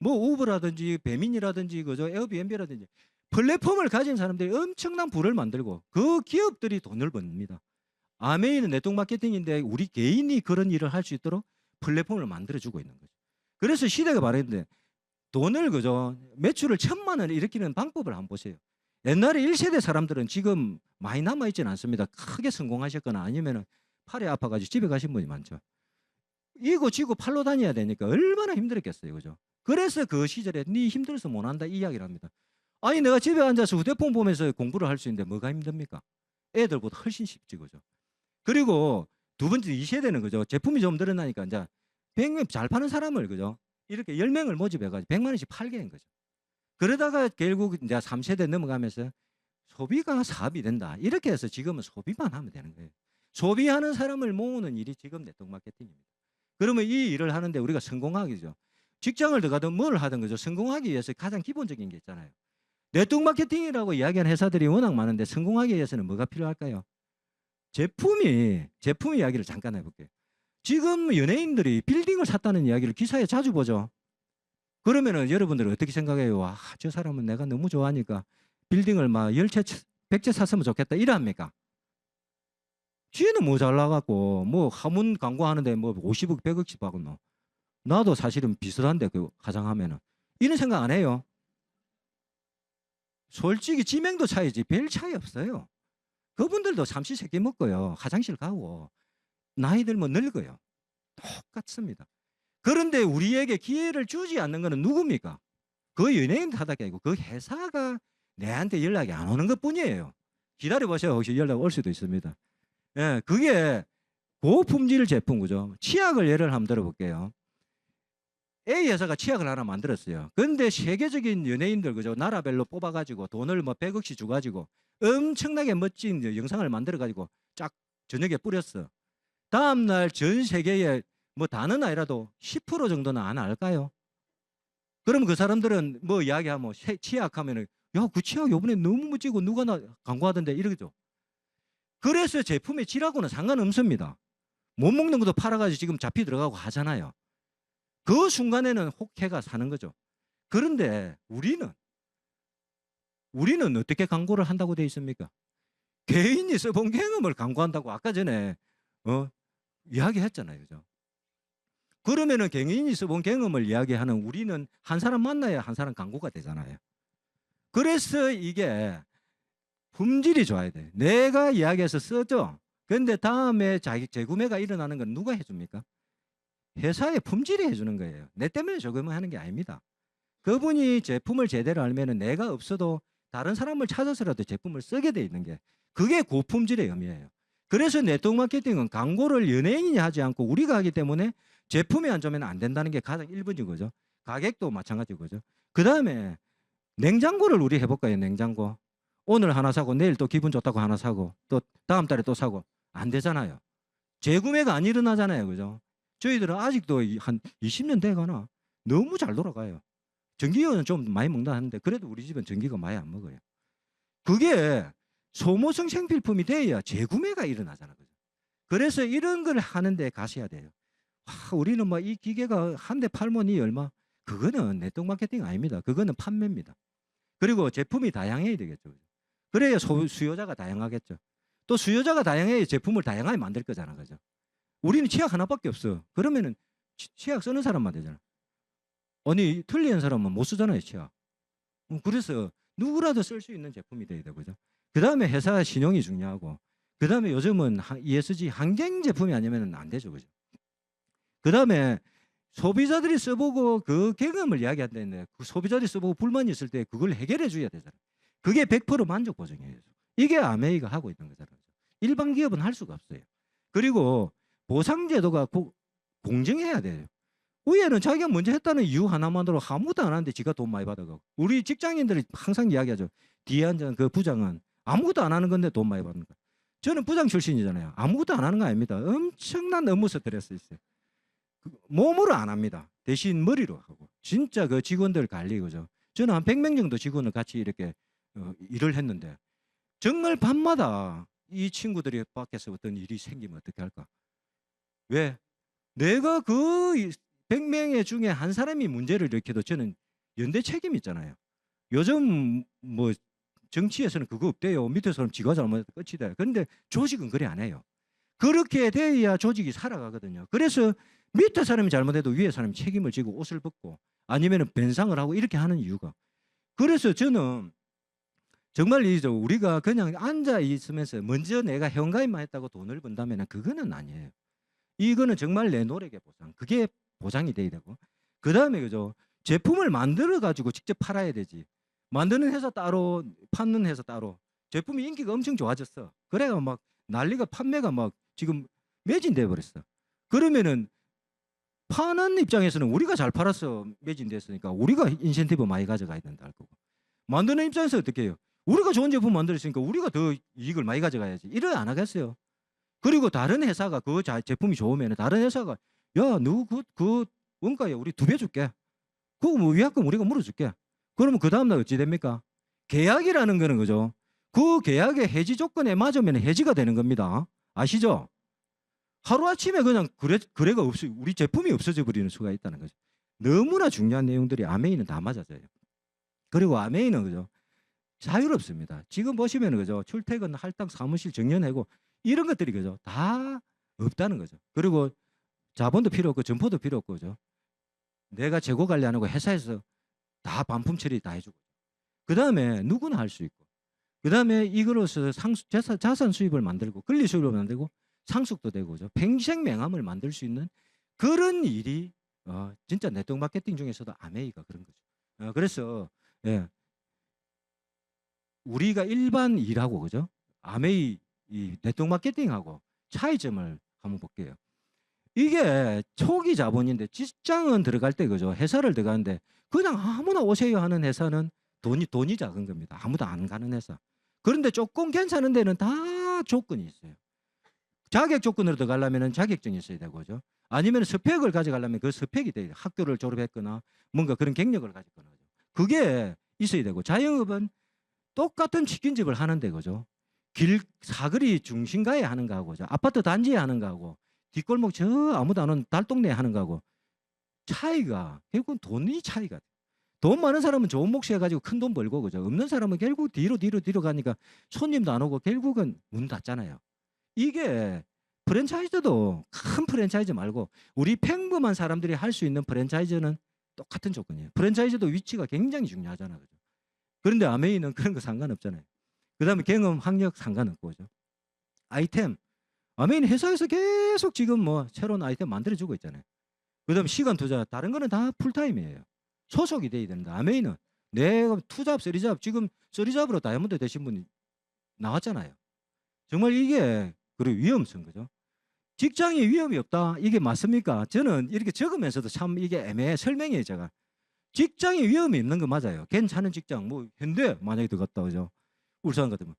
뭐 우버라든지 배민이라든지 그죠? 에어비앤비라든지 플랫폼을 가진 사람들이 엄청난 부를 만들고 그 기업들이 돈을 법니다. 아메이는 네트워크 마케팅인데 우리 개인이 그런 일을 할 수 있도록 플랫폼을 만들어주고 있는 거죠. 그래서 시대가 바랬는데 돈을 그죠? 매출을 1,000만 원을 일으키는 방법을 한번 보세요. 옛날에 1세대 사람들은 지금 많이 남아있지는 않습니다. 크게 성공하셨거나 아니면 팔이 아파가지고 집에 가신 분이 많죠. 이고 지고 팔로 다녀야 되니까 얼마나 힘들었겠어요. 그죠? 그래서 그 시절에 네 힘들어서 못 한다 이 이야기를 합니다. 아니 내가 집에 앉아서 휴대폰 보면서 공부를 할 수 있는데 뭐가 힘듭니까? 애들보다 훨씬 쉽지. 그죠? 그리고 두 번째 이 세대는 그죠? 제품이 좀 늘어나니까 이제 100명 잘 파는 사람을 그죠? 이렇게 10명을 모집해가지고 100만 원씩 팔게 한 거죠. 그러다가 결국 이제 3세대 넘어가면서 소비가 사업이 된다. 이렇게 해서 지금은 소비만 하면 되는 거예요. 소비하는 사람을 모으는 일이 지금 네트워크 마케팅입니다. 그러면 이 일을 하는데 우리가 성공하기죠. 직장을 들어가든 뭘 하든 그죠. 성공하기 위해서 가장 기본적인 게 있잖아요. 네트워크 마케팅이라고 이야기하는 회사들이 워낙 많은데 성공하기 위해서는 뭐가 필요할까요? 제품 이야기를 잠깐 해볼게요. 지금 연예인들이 빌딩을 샀다는 이야기를 기사에 자주 보죠. 그러면은 여러분들은 어떻게 생각해요? 와, 저 사람은 내가 너무 좋아하니까 빌딩을 막 10채, 100채 샀으면 좋겠다. 이러합니까? 지는 뭐 잘 나갔고, 뭐 화문 광고하는데 뭐 50억, 100억씩 받고 뭐. 나도 사실은 비슷한데 그 가장하면은. 이런 생각 안 해요. 솔직히 지명도 차이지 별 차이 없어요. 그분들도 삼시세끼 먹고요. 화장실 가고 나이 들면 늙어요. 똑같습니다. 그런데 우리에게 기회를 주지 않는 것은 누굽니까? 그 연예인 탓이 아니고 그 회사가 내한테 연락이 안 오는 것 뿐이에요. 기다려보세요. 혹시 연락 올 수도 있습니다. 예, 그게 고품질 제품 그죠? 치약을 예를 한번 들어볼게요. A 회사가 치약을 하나 만들었어요. 그런데 세계적인 연예인들 그죠? 나라별로 뽑아가지고 돈을 뭐 100억씩 주가지고 엄청나게 멋진 영상을 만들어가지고 쫙 저녁에 뿌렸어. 다음날 전 세계에 뭐 다는 아니라도 10% 정도는 안 알까요? 그럼 그 사람들은 뭐 이야기하면 치약하면은 야, 그 치약 요번에 너무 멋지고 누가 나 광고하던데 이러죠. 그래서 제품의 질하고는 상관없습니다. 못 먹는 것도 팔아가지고 지금 잡히 들어가고 하잖아요. 그 순간에는 혹해가 사는 거죠. 그런데 우리는 어떻게 광고를 한다고 되어 있습니까? 개인이 써본 경험을 광고한다고 아까 전에 이야기했잖아요. 그죠? 그러면은 개인이 써본 경험을 이야기하는 우리는 한 사람 만나야 한 사람 광고가 되잖아요. 그래서 이게 품질이 좋아야 돼. 내가 이야기해서 써줘. 그런데 다음에 재구매가 일어나는 건 누가 해줍니까? 회사의 품질이 해주는 거예요. 내 때문에 저금을 하는 게 아닙니다. 그분이 제품을 제대로 알면은 내가 없어도 다른 사람을 찾아서라도 제품을 쓰게 돼 있는 게 그게 고품질의 의미예요. 그래서 네트워크 마케팅은 광고를 연예인이 하지 않고 우리가 하기 때문에 제품이 안 좋으면 안 된다는 게 가장 1번인 거죠. 가격도 마찬가지고 그죠. 그 다음에 냉장고를 우리 해볼까요? 냉장고. 오늘 하나 사고 내일 또 기분 좋다고 하나 사고 또 다음 달에 또 사고 안 되잖아요. 재구매가 안 일어나잖아요. 그죠? 저희들은 아직도 한 20년 돼가나 너무 잘 돌아가요. 전기요는 좀 많이 먹나 하는데 그래도 우리 집은 전기가 많이 안 먹어요. 그게 소모성 생필품이 돼야 재구매가 일어나잖아요. 그래서 이런 걸 하는데 가셔야 돼요. 와, 우리는 뭐 이 기계가 한 대 팔면 이 얼마? 그거는 네트워크 마케팅 아닙니다. 그거는 판매입니다. 그리고 제품이 다양해야 되겠죠. 그래야 수요자가 다양하겠죠. 또 수요자가 다양해야 제품을 다양하게 만들 거잖아. 그죠? 우리는 치약 하나밖에 없어. 그러면은 치약 쓰는 사람만 되잖아. 아니 틀린 사람은 못 쓰잖아요. 치약. 그래서 누구라도 쓸 수 있는 제품이 돼야 되고요. 그 다음에 회사 신용이 중요하고 그 다음에 요즘은 ESG 환경 제품이 아니면 안 되죠. 그죠? 그 다음에 소비자들이 써보고 그 경험을 이야기한다는데 그 소비자들이 써보고 불만이 있을 때 그걸 해결해 줘야 되잖아요. 그게 100% 만족 보증이에요. 이게 아메이가 하고 있는 거잖아요. 일반 기업은 할 수가 없어요. 그리고 보상제도가 공정해야 돼요. 위에는 자기가 먼저 했다는 이유 하나만으로 아무것도 안 하는데 지가 돈 많이 받아가고 우리 직장인들이 항상 이야기하죠. 뒤에 앉은 그 부장은 아무것도 안 하는 건데 돈 많이 받는 거. 저는 부장 출신이잖아요. 아무것도 안 하는 거 아닙니다. 엄청난 업무 스트레스 있어요. 몸으로 안 합니다. 대신 머리로 하고 진짜 그 직원들 관리고죠. 저는 한 100명 정도 직원을 같이 이렇게 일을 했는데 정말 밤마다 이 친구들이 밖에서 어떤 일이 생기면 어떻게 할까? 왜? 내가 그 100명 중에 한 사람이 문제를 일으켜도 저는 연대 책임이 있잖아요. 요즘 뭐 정치에서는 그거 없대요. 밑에 사람 지가 잘못해도 끝이다. 그런데 조직은 그래 안 해요. 그렇게 돼야 조직이 살아가거든요. 그래서 밑에 사람이 잘못해도 위에 사람이 책임을 지고 옷을 벗고 아니면 변상을 하고 이렇게 하는 이유가 그래서 저는 정말 우리가 그냥 앉아 있으면서 먼저 내가 회원가입만 했다고 돈을 번다면 그거는 아니에요. 이거는 정말 내 노력의 보상. 그게 보장이 돼야 되고. 그다음에 그죠? 제품을 만들어 가지고 직접 팔아야 되지. 만드는 회사 따로, 파는 회사 따로. 제품이 인기가 엄청 좋아졌어. 그래가 막 난리가 판매가 막 지금 매진돼 버렸어. 그러면은 파는 입장에서는 우리가 잘 팔아서 매진됐으니까 우리가 인센티브 많이 가져가야 된다 할 거고. 만드는 입장에서 어떻게 해요? 우리가 좋은 제품 만들었으니까 우리가 더 이익을 많이 가져가야지. 이래 안 하겠어요. 그리고 다른 회사가 그 제품이 좋으면 다른 회사가 야, 너 그 원가에 우리 2배 줄게. 그거 뭐 위약금 우리가 물어줄게. 그러면 그 다음날 어찌 됩니까? 계약이라는 거는 그죠? 그 계약의 해지 조건에 맞으면 해지가 되는 겁니다. 아시죠? 하루아침에 그냥 거래가 우리 제품이 없어져 버리는 수가 있다는 거죠. 너무나 중요한 내용들이 아메이는 다 맞아져요. 그리고 아메이는 그죠? 자유롭습니다. 지금 보시면 그죠? 출퇴근, 할당, 사무실, 정년해고 이런 것들이 그죠? 다 없다는 거죠. 그리고 자본도 필요 없고 점포도 필요 없고 그죠? 내가 재고 관리 안 하고 회사에서 다 반품 처리 다 해주고. 그 다음에 누구나 할 수 있고. 그 다음에 이거로서 자산 수입을 만들고 권리 수입을 만들고 상속도 되고 그죠? 평생 명함을 만들 수 있는 그런 일이 진짜 네트워크 마케팅 중에서도 아메이가 그런 거죠. 그래서 예, 우리가 일반 일하고 그죠? 아메이 이 네트워크 마케팅하고 차이점을 한번 볼게요. 이게 초기 자본인데 직장은 들어갈 때 그죠? 회사를 들어가는데 그냥 아무나 오세요 하는 회사는 돈이 작은 겁니다. 아무도 안 가는 회사. 그런데 조금 괜찮은 데는 다 조건이 있어요. 자격 조건으로 들어가려면 자격증이 있어야 되고 그죠? 아니면 스펙을 가져가려면 그 스펙이 돼야 돼요. 학교를 졸업했거나 뭔가 그런 경력을 가졌거나 그게 있어야 되고 자영업은 똑같은 치킨집을 하는데 그죠? 사거리 중심가에 하는 거하고 아파트 단지에 하는 거하고 뒷골목 저 아무도 안 오는 달동네에 하는 거하고 차이가 결국은 돈이 차이가 돼요. 돈 많은 사람은 좋은 몫이 해가지고 큰 돈 벌고 그죠? 없는 사람은 결국 뒤로 가니까 손님도 안 오고 결국은 문 닫잖아요. 이게 프랜차이즈도 큰 프랜차이즈 말고 우리 평범한 사람들이 할 수 있는 프랜차이즈는 똑같은 조건이에요. 프랜차이즈도 위치가 굉장히 중요하잖아요. 그죠? 그런데 아메이는 그런 거 상관없잖아요. 그 다음에 경험, 학력 상관없고 그죠? 아이템. 아메이는 회사에서 계속 지금 뭐 새로운 아이템 만들어주고 있잖아요. 그 다음에 시간 투자. 다른 거는 다 풀타임이에요. 소속이 돼야 되는데 아메이는 내가 투잡, 쓰리잡 지금 쓰리잡으로 다이아몬드 되신 분이 나왔잖아요. 정말 이게 그리고 위험성 거죠. 직장에 위험이 없다. 이게 맞습니까? 저는 이렇게 적으면서도 참 이게 애매해. 설명해요 제가. 직장에 위험이 있는 거 맞아요. 괜찮은 직장 뭐 현대 만약에 들어갔다 그죠? 울산 같으면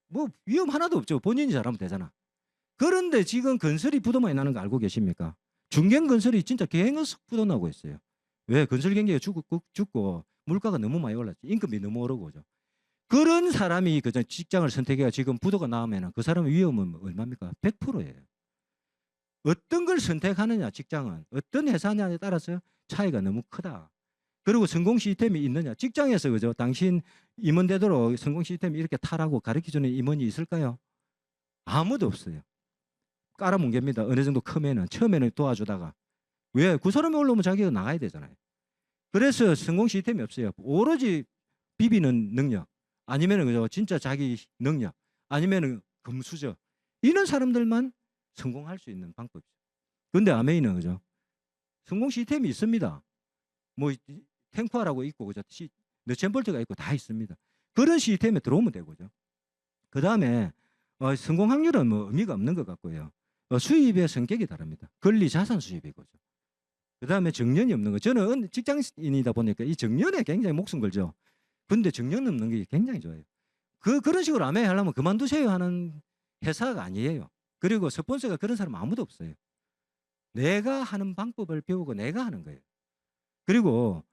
뭐 위험 하나도 없죠. 본인이 잘하면 되잖아. 그런데 지금 건설이 부도 많이 나는 거 알고 계십니까? 중견 건설이 진짜 개행어석 부도 나고 있어요. 왜? 건설 경기가 죽고 물가가 너무 많이 올랐지. 임금이 너무 오르고 그죠? 그런 사람이 그저 직장을 선택해가 지금 부도가 나오면 그 사람의 위험은 얼마입니까? 100%예요. 어떤 걸 선택하느냐 직장은 어떤 회사냐에 따라서 차이가 너무 크다. 그리고 성공 시스템이 있느냐. 직장에서 그죠? 당신 임원되도록 성공 시스템이 이렇게 타라고 가르쳐주는 임원이 있을까요? 아무도 없어요. 깔아뭉갭니다. 어느 정도 크면은 처음에는 도와주다가 왜? 그 사람이 올라오면 자기가 나가야 되잖아요. 그래서 성공 시스템이 없어요. 오로지 비비는 능력 아니면은 그죠? 진짜 자기 능력 아니면은 금수저 이런 사람들만 성공할 수 있는 방법이죠. 그런데 아메이는 그죠? 성공 시스템이 있습니다. 뭐 탱크화라고 있고 그죠? 너챈볼트가 있고 다 있습니다. 그런 시스템에 들어오면 되고죠. 그 다음에 성공 확률은 뭐 의미가 없는 것 같고요. 수입의 성격이 다릅니다. 권리 자산 수입이고죠. 그 다음에 정년이 없는 거. 저는 직장인이다 보니까 이 정년에 굉장히 목숨 걸죠. 근데 정년 없는 게 굉장히 좋아요. 그런 식으로 아메이 하려면 그만두세요 하는 회사가 아니에요. 그리고 스폰서가 그런 사람 아무도 없어요. 내가 하는 방법을 배우고 내가 하는 거예요. 그리고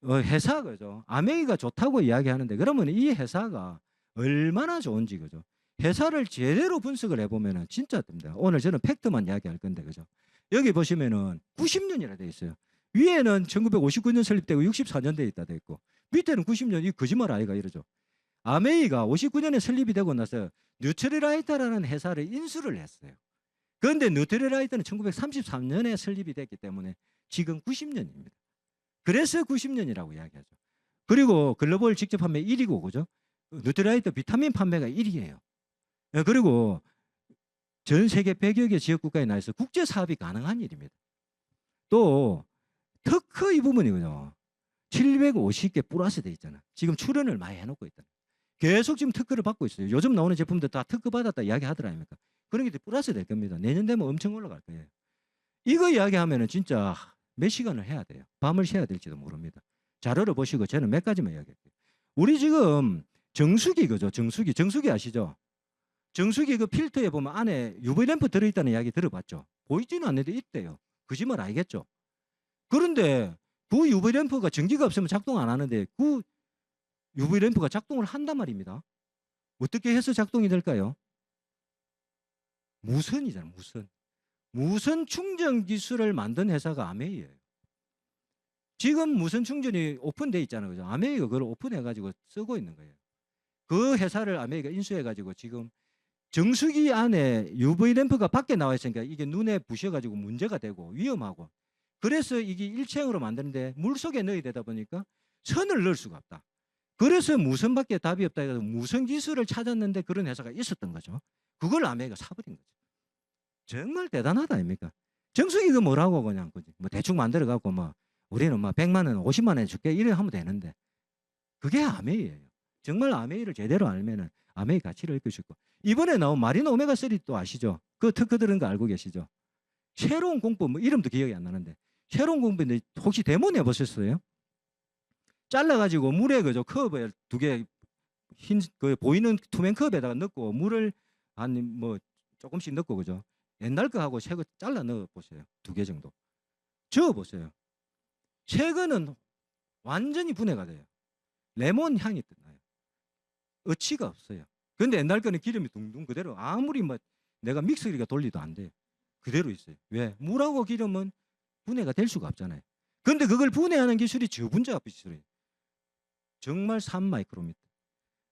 회사 그죠? 아메이가 좋다고 이야기하는데 그러면 이 회사가 얼마나 좋은지 그죠? 회사를 제대로 분석을 해보면은 진짜 됩니다. 오늘 저는 팩트만 이야기할 건데 그죠? 여기 보시면은 90년이라 돼 있어요. 위에는 1959년 설립되고 64년대에 있다 돼 있고 밑에는 90년 이 거짓말 아이가 이러죠. 아메이가 59년에 설립이 되고 나서 뉴트리라이터라는 회사를 인수를 했어요. 그런데 뉴트리라이터는 1933년에 설립이 됐기 때문에 지금 90년입니다. 그래서 90년이라고 이야기하죠. 그리고 글로벌 직접 판매 1위고 그죠? 누트라이트 비타민 판매가 1위예요. 그리고 전 세계 100여 개 지역 국가에 나 있어 국제 사업이 가능한 일입니다. 또 특허 이 부분이거든요. 750개 플러스 돼 있잖아. 지금 출원을 많이 해놓고 있다. 계속 지금 특허를 받고 있어요. 요즘 나오는 제품들 다 특허 받았다 이야기 하더라 아닙니까? 그런 게 플러스 될 겁니다. 내년 되면 엄청 올라갈 거예요. 이거 이야기하면은 진짜 몇 시간을 해야 돼요. 밤을 새야 될지도 모릅니다. 자료를 보시고 저는 몇 가지만 이야기할게요. 우리 지금 정수기 그죠? 정수기 아시죠? 정수기 그 필터에 보면 안에 UV 램프 들어있다는 이야기 들어봤죠? 보이지는 않는데 있대요. 거짓말 알겠죠? 그런데 그 UV 램프가 전기가 없으면 작동 안 하는데 그 UV 램프가 작동을 한단 말입니다. 어떻게 해서 작동이 될까요? 무선이잖아요. 무선 충전 기술을 만든 회사가 아메이예요. 지금 무선 충전이 오픈돼 있잖아요. 그죠? 아메이가 그걸 오픈해가지고 쓰고 있는 거예요. 그 회사를 아메이가 인수해가지고 지금 정수기 안에 UV 램프가 밖에 나와 있으니까 이게 눈에 부셔가지고 문제가 되고 위험하고 그래서 이게 일체형으로 만드는데 물속에 넣어야 되다 보니까 선을 넣을 수가 없다. 그래서 무선밖에 답이 없다 해서 무선 기술을 찾았는데 그런 회사가 있었던 거죠. 그걸 아메이가 사버린 거죠. 정말 대단하다 아닙니까? 정수기 그 뭐라고 그냥 뭐 대충 만들어 갖고 뭐 우리는 뭐 100만 원, 50만 원 줄게 이래 하면 되는데 그게 아메이예요. 정말 아메이를 제대로 알면은 아메이 가치를 읽을 수 있고 이번에 나온 마린 오메가 3 또 아시죠? 그 특허 들은 거 알고 계시죠? 새로운 공법 뭐 이름도 기억이 안 나는데 새로운 공법인데 혹시 데모 내보셨어요? 잘라가지고 물에 그저 컵에 2개 흰 그 보이는 투명 컵에다가 넣고 물을 한 뭐 조금씩 넣고 그죠? 옛날 거하고 새 거 잘라 넣어 보세요. 2개 정도. 저어 보세요. 새 거는 완전히 분해가 돼요. 레몬 향이 나요. 어치가 없어요. 근데 옛날 거는 기름이 둥둥 그대로 아무리 뭐 내가 믹서기가 돌리도 안 돼요. 그대로 있어요. 왜? 물하고 기름은 분해가 될 수가 없잖아요. 근데 그걸 분해하는 기술이 저분자 기술이에요. 정말 3마이크로미터.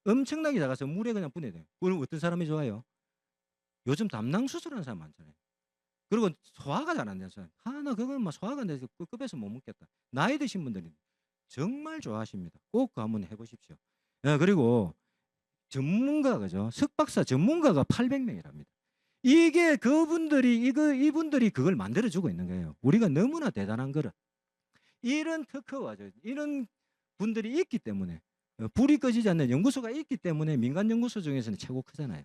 엄청나게 작아서 물에 그냥 분해돼요. 그럼 어떤 사람이 좋아요? 요즘 담낭 수술하는 사람 많잖아요. 그리고 소화가 잘 안 되는 사람. 나 그걸 막 소화가 안 돼서 급해서 못 먹겠다. 나이 드신 분들이 정말 좋아하십니다. 꼭 한번 해보십시오. 그리고 전문가 그죠? 석박사 전문가가 800명이랍니다. 이게 이분들이 그걸 만들어주고 있는 거예요. 우리가 너무나 대단한 거를 이런 특허와 이런 분들이 있기 때문에 불이 꺼지지 않는 연구소가 있기 때문에 민간 연구소 중에서는 최고 크잖아요.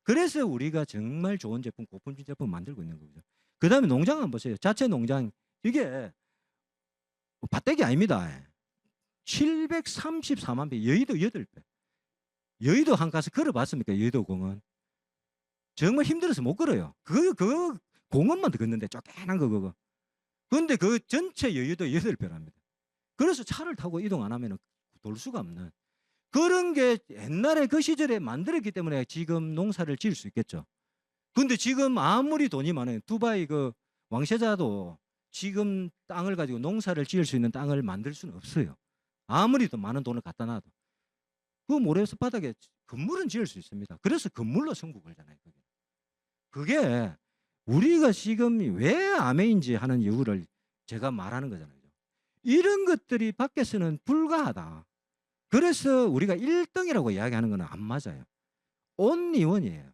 그래서 우리가 정말 좋은 제품, 고품질 제품 만들고 있는 거죠. 그 다음에 농장 한번 보세요. 자체 농장 이게 밭대기 아닙니다. 734만 배, 여의도 8배. 여의도 한 가서 걸어봤습니까? 여의도 공원. 정말 힘들어서 못 걸어요. 그 공원만 걷는데 쫓겨난 거 그거. 그런데 그 전체 여의도 8배랍니다. 그래서 차를 타고 이동 안 하면 돌 수가 없는 그런 게 옛날에 그 시절에 만들었기 때문에 지금 농사를 지을 수 있겠죠. 근데 지금 아무리 돈이 많아요. 두바이 그 왕세자도 지금 땅을 가지고 농사를 지을 수 있는 땅을 만들 수는 없어요. 아무리 더 많은 돈을 갖다 놔도. 그 모래에서 바닥에 건물은 지을 수 있습니다. 그래서 건물로 성공 걸잖아요. 그게 우리가 지금 왜 아메인지 하는 이유를 제가 말하는 거잖아요. 이런 것들이 밖에서는 불가하다. 그래서 우리가 1등이라고 이야기하는 건 안 맞아요. 온리원이에요.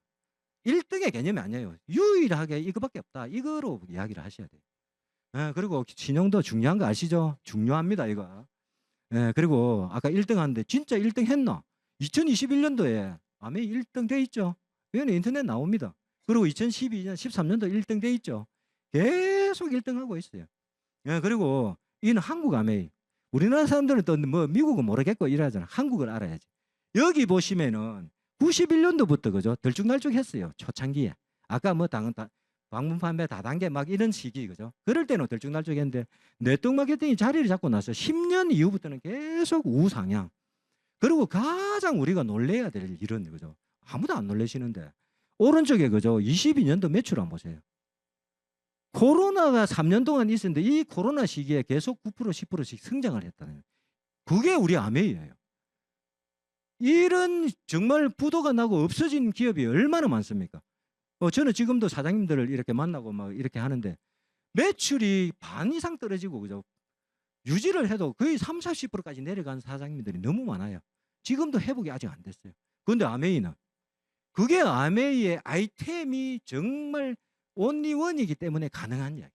1등의 개념이 아니에요. 유일하게 이거밖에 없다. 이거로 이야기를 하셔야 돼요. 그리고 신용도 중요한 거 아시죠? 중요합니다. 이거. 그리고 아까 1등 하는데 진짜 1등 했나? 2021년도에 아메 1등 돼 있죠. 이거는 인터넷 나옵니다. 그리고 2012년, 13년도 1등 돼 있죠. 계속 1등 하고 있어요. 그리고 이는 한국 아메이. 우리나라 사람들은 또 뭐 미국은 모르겠고 이러잖아. 한국을 알아야지. 여기 보시면은 91년도부터 그죠? 들쭉날쭉했어요. 초창기에. 아까 뭐 방문 판매 다단계 막 이런 시기 그죠? 그럴 때는 들쭉날쭉했는데 네트워크 마케팅이 자리를 잡고 나서 10년 이후부터는 계속 우상향. 그리고 가장 우리가 놀래야 될 일은 그죠? 아무도 안 놀라시는데 오른쪽에 그죠? 22년도 매출 한번 보세요. 코로나가 3년 동안 있었는데 이 코로나 시기에 계속 9% 10%씩 성장을 했다는 그게 우리 아메이예요. 이런 정말 부도가 나고 없어진 기업이 얼마나 많습니까? 저는 지금도 사장님들을 이렇게 만나고 막 이렇게 하는데 매출이 반 이상 떨어지고 그죠? 유지를 해도 거의 30, 40%까지 내려간 사장님들이 너무 많아요. 지금도 회복이 아직 안 됐어요. 그런데 아메이는 그게 아메이의 아이템이 정말 온리원이기 때문에 가능한 이야기예요.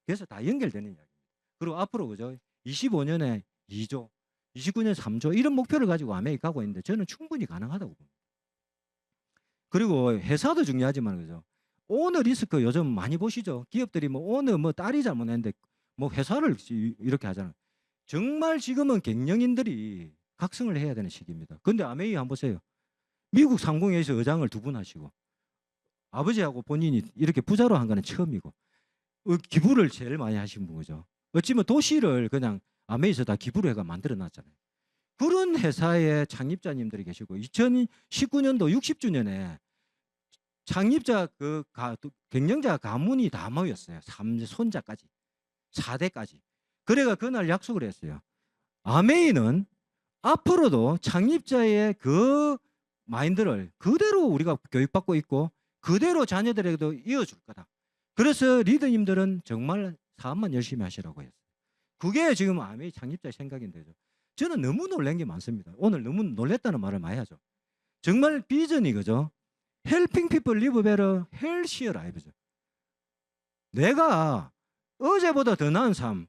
그래서 다 연결되는 이야기입니다. 그리고 앞으로 그죠? 25년에 2조, 29년에 3조 이런 목표를 가지고 아메이 가고 있는데 저는 충분히 가능하다고 봅니다. 그리고 회사도 중요하지만 그죠? 오너 리스크 요즘 많이 보시죠? 기업들이 뭐 오너 뭐 딸이 잘못했는데 뭐 회사를 이렇게 하잖아요. 정말 지금은 경영인들이 각성을 해야 되는 시기입니다. 근데 아메이 한번 보세요. 미국 상공회의소 의장을 2분 하시고 아버지하고 본인이 이렇게 부자로 한 거는 처음이고 기부를 제일 많이 하신 분이죠. 어찌면 도시를 그냥 아메이에서 다 기부로 해가 만들어 놨잖아요. 그런 회사의 창립자님들이 계시고 2019년도 60주년에 창립자 경영자 가문이 다 모였어요. 3손자까지 4대까지. 그래가 그날 약속을 했어요. 아메이는 앞으로도 창립자의 그 마인드를 그대로 우리가 교육받고 있고 그대로 자녀들에게도 이어줄 거다. 그래서 리더님들은 정말 사업만 열심히 하시라고 했어요. 그게 지금 아메이 창립자의 생각인데요. 저는 너무 놀란 게 많습니다. 오늘 너무 놀랬다는 말을 많이 하죠. 정말 비전이 그죠? Helping people live better, healthier lives. 내가 어제보다 더 나은 삶,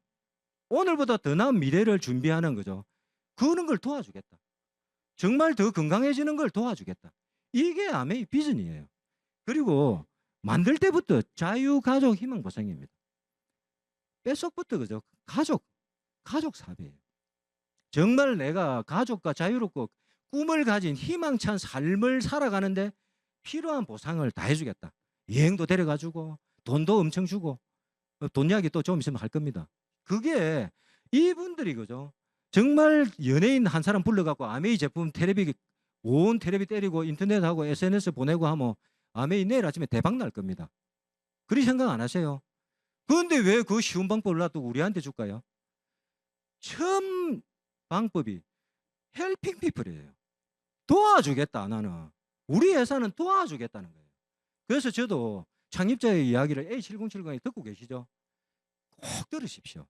오늘보다 더 나은 미래를 준비하는 거죠. 그런 걸 도와주겠다. 정말 더 건강해지는 걸 도와주겠다. 이게 아메이 비전이에요. 그리고 만들 때부터 자유가족 희망보장입니다. 뼛속부터 그죠? 가족 사업이에요. 정말 내가 가족과 자유롭고 꿈을 가진 희망찬 삶을 살아가는데 필요한 보상을 다 해주겠다. 여행도 데려가주고 돈도 엄청 주고 돈 이야기 또 좀 있으면 할 겁니다. 그게 이분들이 그죠? 정말 연예인 한 사람 불러갖고 아메이 제품 온 텔레비 때리고 인터넷하고 SNS 보내고 하면 아메이 내일 아침에 대박 날 겁니다. 그리 생각 안 하세요? 그런데 왜 그 쉬운 방법을 놔두고 우리한테 줄까요? 처음 방법이 헬핑 피플이에요. 도와주겠다 나는. 우리 회사는 도와주겠다는 거예요. 그래서 저도 창립자의 이야기를 A7070에 듣고 계시죠? 꼭 들으십시오.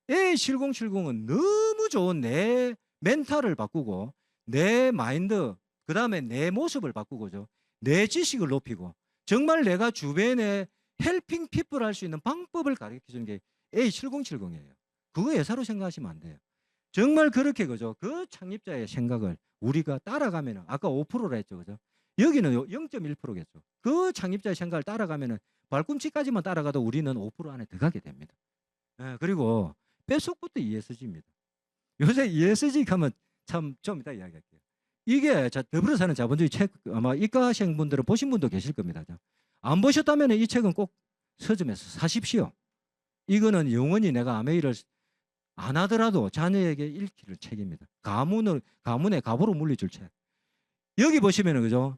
A7070은 너무 좋은 내 멘탈을 바꾸고 내 마인드 그 다음에 내 모습을 바꾸고죠. 내 지식을 높이고 정말 내가 주변에 헬핑 피플 할 수 있는 방법을 가르쳐주는 게 A7070이에요. 그거 회사로 생각하시면 안 돼요. 정말 그렇게 그죠. 그 창립자의 생각을 우리가 따라가면은 아까 5%라 했죠. 그죠? 여기는 0.1%겠죠. 그 창립자의 생각을 따라가면은 발꿈치까지만 따라가도 우리는 5% 안에 들어가게 됩니다. 그리고 뼛속부터 ESG입니다. 요새 ESG 가면 참 좀 이따 이야기할게요. 이게 더불어 사는 자본주의 책 아마 이과생 분들은 보신 분도 계실 겁니다. 안 보셨다면 이 책은 꼭 서점에서 사십시오. 이거는 영원히 내가 아메이를 안 하더라도 자녀에게 읽힐 책입니다. 가문의 갑으로 물리줄 책. 여기 보시면은 그죠?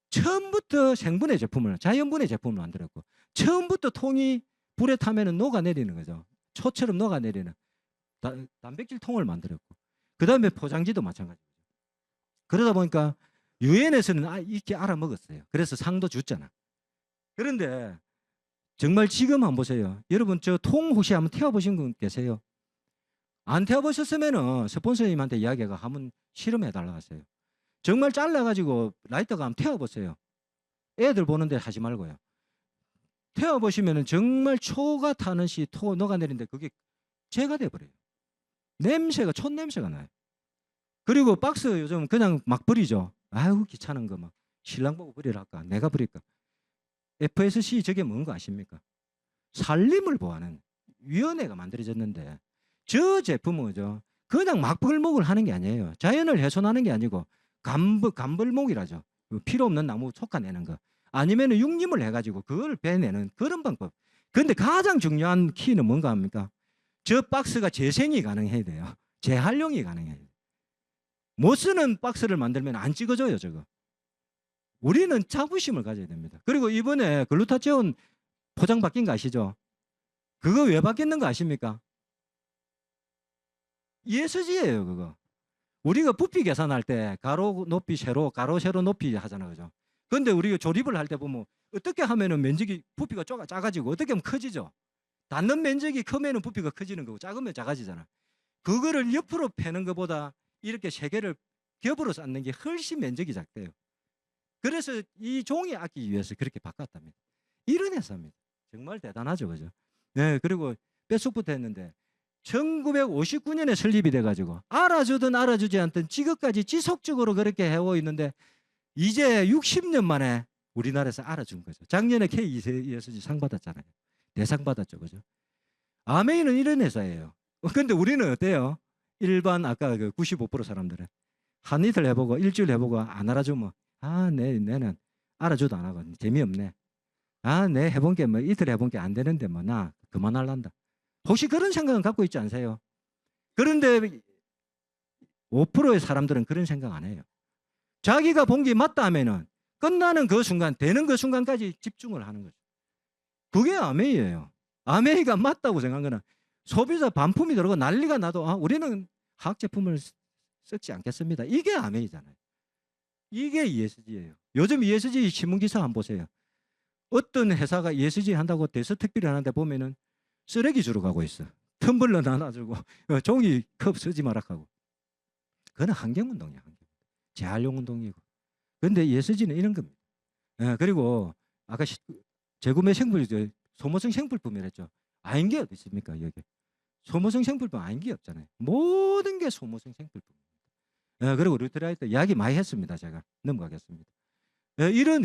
처음부터 생분해 제품을 자연분해 제품을 만들었고 처음부터 통이 불에 타면은 녹아내리는 거죠. 초처럼 녹아내리는 단백질 통을 만들었고 그 다음에 포장지도 마찬가지죠. 그러다 보니까 유엔에서는 이렇게 알아먹었어요. 그래서 상도 줬잖아. 그런데 정말 지금 한번 보세요. 여러분 저 통 혹시 한번 태워보신 분 계세요? 안 태워보셨으면은 스폰서님한테 이야기가 한번 실험해달라고 하세요. 정말 잘라가지고 라이터가 한번 태워보세요. 애들 보는데 하지 말고요. 태워보시면은 정말 초가 타는 시 녹아내리는데 그게 재가 돼버려요. 냄새가 촛냄새가 나요. 그리고 박스 요즘 그냥 막 버리죠. 아유 귀찮은 거 막 신랑 보고 버리랄까 내가 버릴까. FSC 저게 뭔 거 아십니까? 산림을 보호하는 위원회가 만들어졌는데 저 제품은 그죠? 그냥 막 벌목을 하는 게 아니에요. 자연을 훼손하는 게 아니고 감벌목이라죠. 필요 없는 나무 솎아내는 거. 아니면 육림을 해가지고 그걸 빼내는 그런 방법. 그런데 가장 중요한 키는 뭔가 합니까? 저 박스가 재생이 가능해야 돼요. 재활용이 가능해야 돼요. 못 쓰는 박스를 만들면 안 찍어져요, 저거. 우리는 자부심을 가져야 됩니다. 그리고 이번에 글루타치온 포장 바뀐 거 아시죠? 그거 왜 바뀌는 거 아십니까? ESG예요, 그거. 우리가 부피 계산할 때 가로 높이 세로, 가로 세로 높이 하잖아요, 그죠? 그런데 우리가 조립을 할 때 보면 어떻게 하면은 면적이 부피가 작아지고 어떻게 하면 커지죠? 닿는 면적이 크면은 부피가 커지는 거고 작으면 작아지잖아. 그거를 옆으로 패는 것보다 이렇게 세 개를 겹으로 쌓는 게 훨씬 면적이 작대요. 그래서 이 종이 아끼기 위해서 그렇게 바꿨답니다. 이런 회사입니다. 정말 대단하죠, 그죠? 네, 그리고 뼛속부터 했는데 1959년에 설립이 돼가지고 알아주든 알아주지 않든 지금까지 지속적으로 그렇게 해오고 있는데 이제 60년 만에 우리나라에서 알아준 거죠. 작년에 KESG 상 받았잖아요. 대상 받았죠, 그죠? 아메이는 이런 회사예요. 근데 우리는 어때요? 일반 아까 그 95% 사람들은 한 이틀 해보고 일주일 해보고 안 알아주면 내는 알아줘도 안 하고 재미없네. 내 해본 게 뭐 이틀 해본 게 안 되는데 뭐 나 그만할란다. 혹시 그런 생각은 갖고 있지 않으세요? 그런데 5%의 사람들은 그런 생각 안 해요. 자기가 본 게 맞다 하면은 끝나는 그 순간, 되는 그 순간까지 집중을 하는 거죠. 그게 아메이예요. 아메이가 맞다고 생각한 거는 소비자 반품이 들어가고 난리가 나도 우리는 화학 제품을 쓰지 않겠습니다. 이게 아메이잖아요. 이게 ESG예요. 요즘 ESG 신문 기사 한번 보세요. 어떤 회사가 ESG 한다고 대서특필을 하는데 보면은 쓰레기 주러 가고 있어. 텀블러 나눠주고 종이컵 쓰지 마라 하고. 그건 환경운동이야. 재활용 운동이고. 근데 ESG는 이런 겁니다. 그리고 아까 재구매 생물 소모성 생필품이랬죠. 아닌 게 어디 있습니까 여기? 소모성 생필품 아닌 게 없잖아요. 모든 게 소모성 생필품. 그리고 루트라이트 이야기 많이 했습니다. 제가 넘어가겠습니다. 이런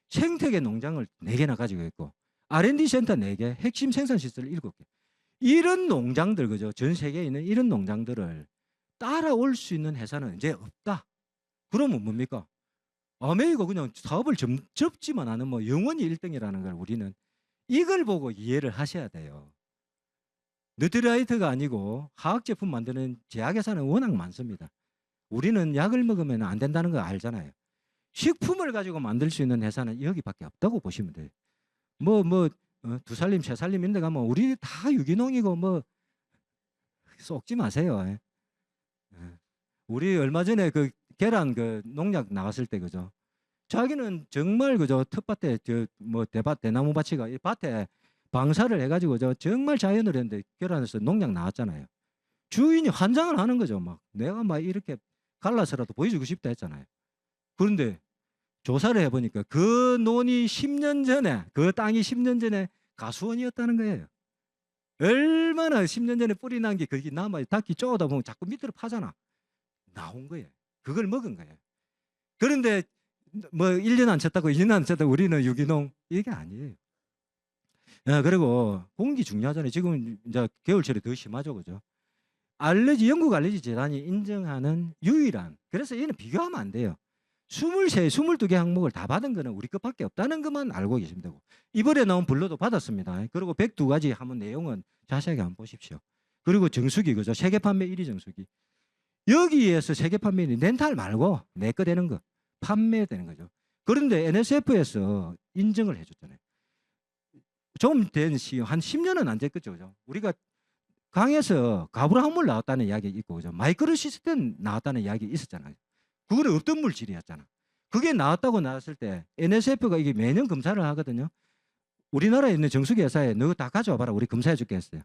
생태계 농장을 4개나 가지고 있고 R&D 센터 4개, 핵심 생산 시설 7개. 이런 농장들 그죠? 전 세계에 있는 이런 농장들을 따라올 수 있는 회사는 이제 없다. 그러면 뭡니까? 아메이가 그냥 사업을 접지만 않으면 뭐 영원히 1등이라는 걸 우리는 이걸 보고 이해를 하셔야 돼요. 누트라이트가 아니고 화학 제품 만드는 제약회사는 워낙 많습니다. 우리는 약을 먹으면 안 된다는 거 알잖아요. 식품을 가지고 만들 수 있는 회사는 여기밖에 없다고 보시면 돼요. 2살림, 3살림 인데 가면 우리 다 유기농이고 뭐 쏙지 마세요. 우리 얼마 전에 그 계란 그 농약 나왔을 때 그죠? 자기는 정말 그죠? 텃밭에 대나무 밭이가 이 밭에 방사를 해가지고 정말 자연을 했는데 계란에서 농약 나왔잖아요. 주인이 환장을 하는 거죠. 막 내가 막 이렇게 갈라서라도 보여주고 싶다 했잖아요. 그런데 조사를 해보니까 그 논이 10년 전에 그 땅이 10년 전에 가수원이었다는 거예요. 얼마나 10년 전에 뿌리 난 게 거기 남아 닭이 쪼다 보면 자꾸 밑으로 파잖아. 나온 거예요. 그걸 먹은 거예요. 그런데 뭐 1년 안 쳤다고 2년 안 쳤다고 우리는 유기농 이게 아니에요. 그리고 공기 중요하잖아요. 지금 이제 겨울철에 더 심하죠, 그죠? 영국 알레르기 재단이 인정하는 유일한, 그래서 얘는 비교하면 안 돼요. 23, 22개 항목을 다 받은 거는 우리 것밖에 없다는 것만 알고 계시면 되고, 이번에 나온 블러도 받았습니다. 그리고 102가지 하면 내용은 자세하게 한번 보십시오. 그리고 정수기, 그죠? 세계 판매 1위 정수기. 여기에서 세계 판매 1위 렌탈 말고 내 거 되는 거 판매되는 거죠. 그런데 NSF에서 인정을 해줬잖아요. 좀 된 시간, 한 10년은 안 됐겠죠, 그죠? 우리가 강에서 가브라 항물 나왔다는 이야기 있고, 그죠? 마이크로 시스템 나왔다는 이야기 있었잖아요. 그거는 어떤 물질이었잖아. 그게 나왔을 때 NSF가 이게 매년 검사를 하거든요. 우리나라에 있는 정수기 회사에 너 다 가져와 봐라. 우리 검사해 줄게 했어요.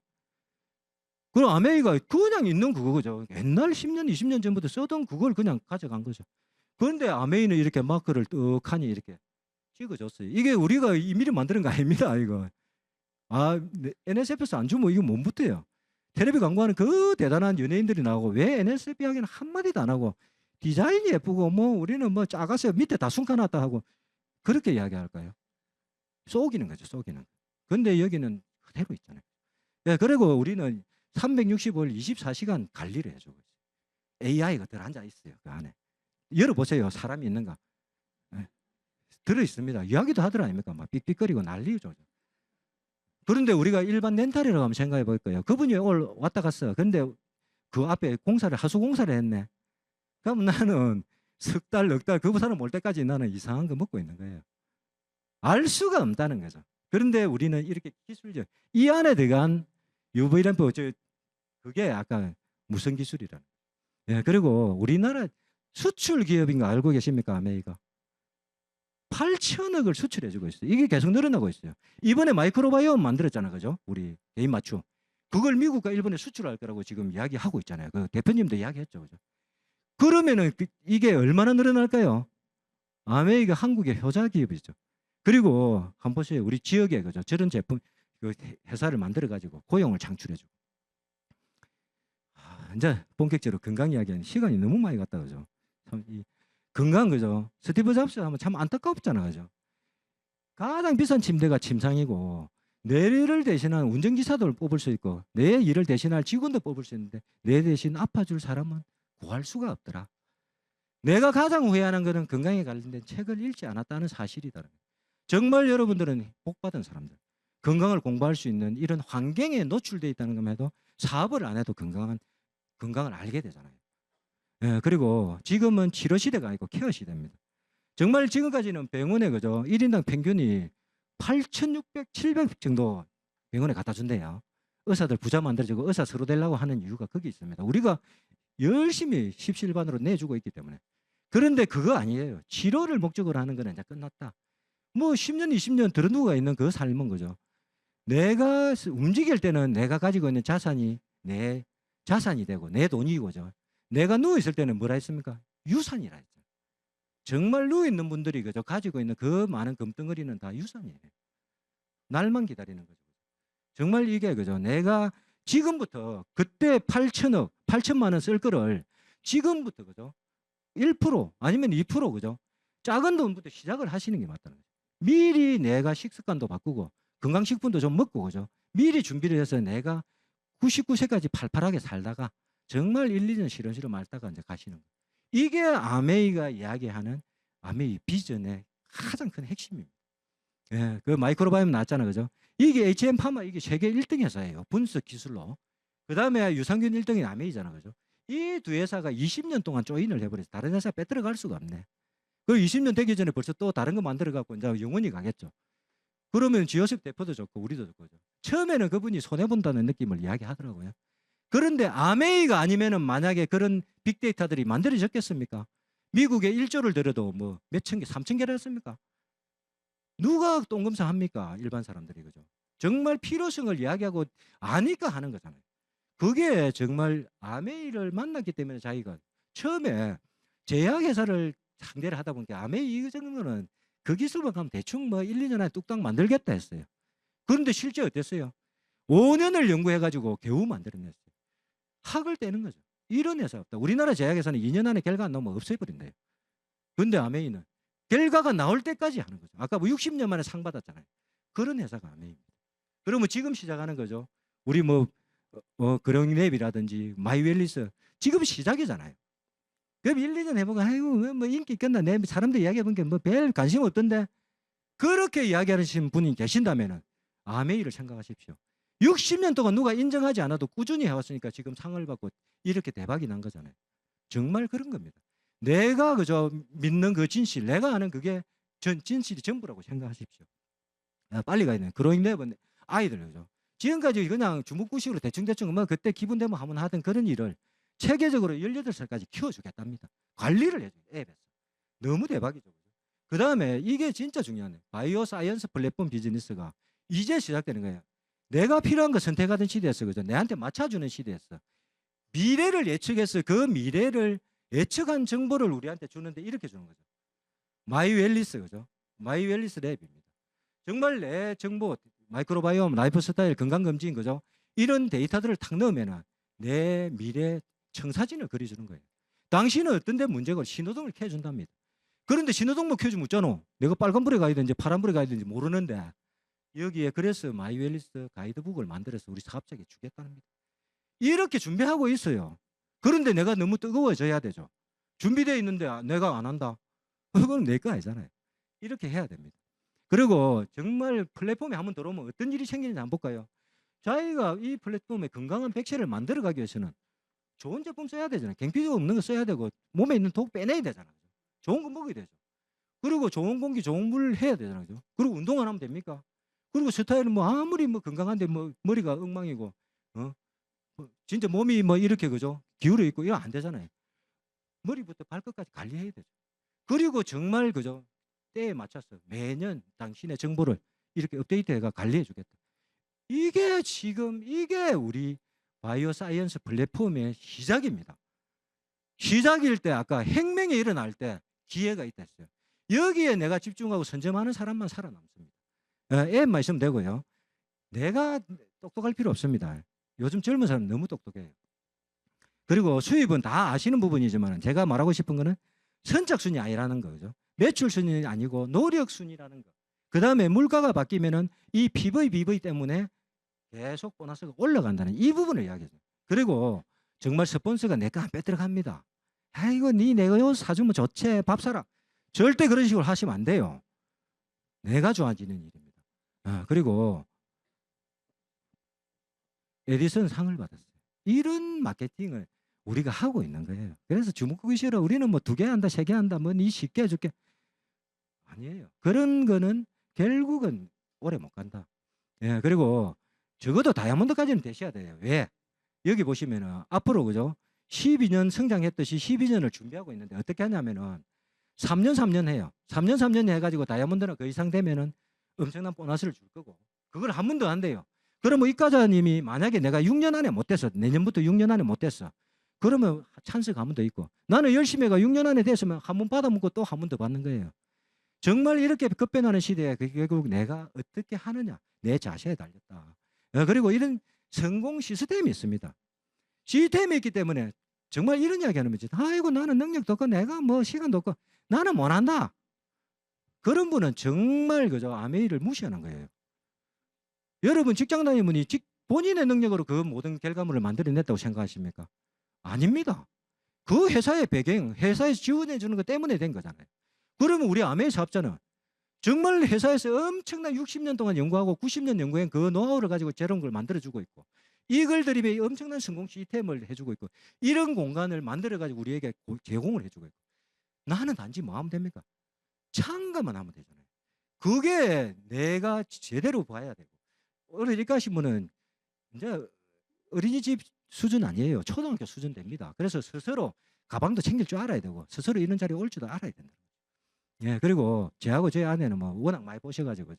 그럼 아메이가 그냥 있는 그거죠. 옛날 10년, 20년 전부터 쓰던 그걸 그냥 가져간 거죠. 그런데 아메이는 이렇게 마크를 떡하니 이렇게 찍어줬어요. 이게 우리가 미리 만드는 거 아닙니다, 이거. NSF에서 안 주면 이거 못 붙어요. 텔레비 광고하는 그 대단한 연예인들이 나오고 왜 NSF 이야기는 한마디도 안 하고 디자인이 예쁘고 뭐 우리는 뭐 작아서 밑에 다 숨겨놨다 하고 그렇게 이야기할까요? 속이는 거죠, 속이는. 근데 여기는 그대로 있잖아요. 그리고 우리는 365일 24시간 관리를 해주고 있어요. AI가 들어앉아 있어요, 그 안에. 열어보세요, 사람이 있는가. 들어있습니다. 이야기도 하더라 아닙니까? 막 삑삑거리고 난리죠. 그런데 우리가 일반 렌탈이라고 한번 생각해 볼 거예요. 그분이 왔다 갔어. 근데 그 앞에 하수 공사를 했네. 그럼 나는 석 달, 넉 달, 그 사람 올 때까지 나는 이상한 거 먹고 있는 거예요. 알 수가 없다는 거죠. 그런데 우리는 이렇게 기술적, 이 안에 들어간 UV 램프, 그게 아까 무선 기술이라는 거예요. 그리고 우리나라 수출 기업인 거 알고 계십니까, 아메이가? 8천억을 수출해주고 있어요. 이게 계속 늘어나고 있어요. 이번에 마이크로바이옴 만들었잖아요, 그죠? 우리 개인 맞춤. 그걸 미국과 일본에 수출할 거라고 지금 이야기하고 있잖아요. 그 대표님도 이야기했죠, 그죠? 그러면은 이게 얼마나 늘어날까요? 아메이가 한국의 효자 기업이죠. 그리고 한번 보세요. 우리 지역에 그죠? 저런 제품 그 회사를 만들어 가지고 고용을 창출해 주고. 이제 본격적으로 건강 이야기하는 시간이 너무 많이 갔다 그죠? 참 이 건강 그죠? 스티브 잡스 하면 참 안타깝잖아 그죠? 가장 비싼 침대가 침상이고 내 일을 대신한 운전기사도 뽑을 수 있고 내 일을 대신할 직원도 뽑을 수 있는데 내 대신 아파줄 사람은 구할 수가 없더라. 내가 가장 후회하는 것은 건강에 관련된 책을 읽지 않았다는 사실이다. 정말 여러분들은 복받은 사람들, 건강을 공부할 수 있는 이런 환경에 노출되어 있다는 것만 해도 사업을 안 해도 건강을 알게 되잖아요. 예, 그리고 지금은 치료 시대가 아니고 케어 시대입니다. 정말 지금까지는 병원에 그죠? 1인당 평균이 8,600, 700 정도 병원에 갖다 준대요. 의사들 부자 만들어주고 의사 서로 되려고 하는 이유가 거기 있습니다. 우리가 열심히 십시일반으로 내주고 있기 때문에. 그런데 그거 아니에요. 치료를 목적으로 하는 거는 이제 끝났다. 뭐 10년, 20년 들어누가 있는 그 삶은 거죠. 내가 움직일 때는 내가 가지고 있는 자산이 내 자산이 되고 내 돈이고죠. 내가 누워 있을 때는 뭐라 했습니까? 유산이라 했죠. 정말 누워 있는 분들이 그죠? 가지고 있는 그 많은 금덩어리는 다 유산이에요. 날만 기다리는 거죠. 정말 이게 그죠? 내가 지금부터 그때 8천억, 8천만 원 쓸 거를 지금부터 그죠? 1% 아니면 2% 그죠? 작은 돈부터 시작을 하시는 게 맞다는 거죠. 미리 내가 식습관도 바꾸고 건강식품도 좀 먹고 그죠? 미리 준비를 해서 내가 99세까지 팔팔하게 살다가 정말 1, 2년 시름시름 앓다가 이제 가시는 거예요. 이게 아메이가 이야기하는 아메이 비전의 가장 큰 핵심입니다. 예, 그 마이크로바이옴 나왔잖아요. 그죠? 이게 HM 파마 이게 세계 1등 회사예요. 분석 기술로. 그다음에 유산균 1등이 아메이잖아. 그죠? 이 두 회사가 20년 동안 조인을 해버려서 다른 회사 빼들어 갈 수가 없네. 그 20년 되기 전에 벌써 또 다른 거 만들어 갖고 이제 영원히 가겠죠. 그러면 지효섭 대표도 좋고 우리도 좋고. 처음에는 그분이 손해 본다는 느낌을 이야기하더라고요. 그런데 아메이가 아니면은 만약에 그런 빅데이터들이 만들어졌겠습니까? 미국에 1조를 들여도 뭐 몇천 개, 3천 개를 했습니까? 누가 똥검사 합니까? 일반 사람들이 그죠? 정말 필요성을 이야기하고 아니까 하는 거잖아요. 그게 정말 아메이를 만났기 때문에 자기가 처음에 제약회사를 상대를 하다 보니까 아메이 이 정도는 그 기술만 가면 대충 뭐 1, 2년 안에 뚝딱 만들겠다 했어요. 그런데 실제 어땠어요? 5년을 연구해가지고 겨우 만들어냈어요. 학을 떼는 거죠. 이런 회사 없다. 우리나라 제약회사는 2년 안에 결과 안 나오면 없애버린대요. 그런데 아메이는 결과가 나올 때까지 하는 거죠. 아까 뭐 60년 만에 상 받았잖아요. 그런 회사가 아메이입니다. 그러면 지금 시작하는 거죠. 우리 그랑랩이라든지 마이웰리스 지금 시작이잖아요. 그럼 1, 2년 해보고 아이고 뭐 인기 있겠나 내 사람들 이야기해본 게 뭐 별 관심 없던데 그렇게 이야기하시는 분이 계신다면은 아메이를 생각하십시오. 60년 동안 누가 인정하지 않아도 꾸준히 해왔으니까 지금 상을 받고 이렇게 대박이 난 거잖아요. 정말 그런 겁니다. 내가 그저 믿는 그 진실, 내가 아는 그게 전 진실이 전부라고 생각하십시오. 빨리 가야 돼요. 그로인랩은 아이들 그죠. 지금까지 그냥 주먹구식으로 대충대충 뭐 그때 기분 되면 한번 하던 그런 일을 체계적으로 18살까지 키워주겠답니다. 관리를 해줘요. 앱에서. 너무 대박이죠. 그 다음에 이게 진짜 중요하네. 바이오 사이언스 플랫폼 비즈니스가 이제 시작되는 거예요. 내가 필요한 거 선택하던 시대였어. 그죠? 내한테 맞춰주는 시대였어. 미래를 예측해서 그 미래를 예측한 정보를 우리한테 주는데 이렇게 주는 거죠. 마이웰리스 그죠? 마이웰리스 랩입니다. 정말 내 정보, 마이크로바이옴, 라이프 스타일, 건강검진 그죠? 이런 데이터들을 탁 넣으면 내 미래 청사진을 그려주는 거예요. 당신은 어떤 데 문제가 신호등을 켜준답니다. 그런데 신호등만 켜주면 어쩌노? 내가 빨간불에 가야 되는지 파란불에 가야 되는지 모르는데 여기에 그래서 마이웰리스 가이드북을 만들어서 우리 사업자에게 주겠답니다. 이렇게 준비하고 있어요. 그런데 내가 너무 뜨거워져야 되죠. 준비되어 있는데 내가 안 한다. 그건 내 거 아니잖아요. 이렇게 해야 됩니다. 그리고 정말 플랫폼에 한번 들어오면 어떤 일이 생기는지 한번 볼까요? 자기가 이 플랫폼에 건강한 백세를 만들어가기 위해서는 좋은 제품 써야 되잖아요. 경피도 없는 거 써야 되고 몸에 있는 독 빼내야 되잖아요. 좋은 거 먹어야 되죠. 그리고 좋은 공기, 좋은 물 해야 되잖아요. 그리고 운동 안 하면 됩니까? 그리고 스타일은 뭐 아무리 뭐 건강한데 뭐 머리가 엉망이고 진짜 몸이 뭐 이렇게 그죠? 기울어 있고 이거 안 되잖아요. 머리부터 발끝까지 관리해야 되죠. 그리고 정말 그죠? 때에 맞춰서 매년 당신의 정보를 이렇게 업데이트해가 관리해 주겠다. 이게 지금 이게 우리 바이오 사이언스 플랫폼의 시작입니다. 시작일 때 아까 혁명이 일어날 때 기회가 있다 했어요. 여기에 내가 집중하고 선점하는 사람만 살아남습니다. 애만 있으면 되고요. 내가 똑똑할 필요 없습니다. 요즘 젊은 사람 너무 똑똑해요. 그리고 수입은 다 아시는 부분이지만 제가 말하고 싶은 거는 선착순이 아니라는 거죠. 매출순이 아니고 노력순이라는 거. 그 다음에 물가가 바뀌면은 이 PV 때문에 계속 보너스가 올라간다는 이 부분을 이야기해요. 그리고 정말 스폰서가 내 거 안 빼들어갑니다. 아이고 니 내가 요 사주면 좋지 밥 사라. 절대 그런 식으로 하시면 안 돼요. 내가 좋아지는 일입니다. 그리고 에디슨 상을 받았어요. 이런 마케팅을 우리가 하고 있는 거예요. 그래서 주목하기 싫어. 우리는 뭐 2개 한다, 3개 한다, 뭐 니 쉽게 해줄게. 아니에요. 그런 거는 결국은 오래 못 간다. 예, 그리고 적어도 다이아몬드까지는 되셔야 돼요. 왜? 여기 보시면은 앞으로 그죠? 12년 성장했듯이 12년을 준비하고 있는데 어떻게 하냐면은 3년 해요. 3년 해가지고 다이아몬드나 그 이상 되면은 엄청난 보너스를 줄 거고 그걸 한 번도 안 돼요. 그러면 이과자님이 만약에 내가 6년 안에 못 됐어. 내년부터 6년 안에 못 됐어. 그러면 찬스가 한 번 더 있고 나는 열심히 해가 6년 안에 됐으면 한 번 받아먹고 또 한 번 더 받는 거예요. 정말 이렇게 급변하는 시대에 결국 내가 어떻게 하느냐 내 자세에 달렸다. 그리고 이런 성공 시스템이 있습니다. 시스템이 있기 때문에 정말 이런 이야기 하는 거지. 아이고 나는 능력도 없고 내가 뭐 시간도 없고 나는 못한다. 그런 분은 정말 그저 아메이를 무시하는 거예요. 여러분 직장 다니는 분이 본인의 능력으로 그 모든 결과물을 만들어냈다고 생각하십니까? 아닙니다. 그 회사의 배경, 회사에서 지원해 주는 것 때문에 된 거잖아요. 그러면 우리 아메이 사업자는 정말 회사에서 엄청난 60년 동안 연구하고 90년 연구한 그 노하우를 가지고 새로운 걸 만들어주고 있고 이걸 드립에 엄청난 성공 시스템을 해주고 있고 이런 공간을 만들어가지고 우리에게 제공을 해주고 있고 나는 단지 뭐 하면 됩니까? 참가만 하면 되잖아요. 그게 내가 제대로 봐야 되고 어린이까신 분은 이제 어린이집 수준 아니에요. 초등학교 수준 됩니다. 그래서 스스로 가방도 챙길 줄 알아야 되고 스스로 이런 자리에 올 줄도 알아야 된다. 예, 그리고 저하고 제 아내는 뭐 워낙 많이 보셔가지고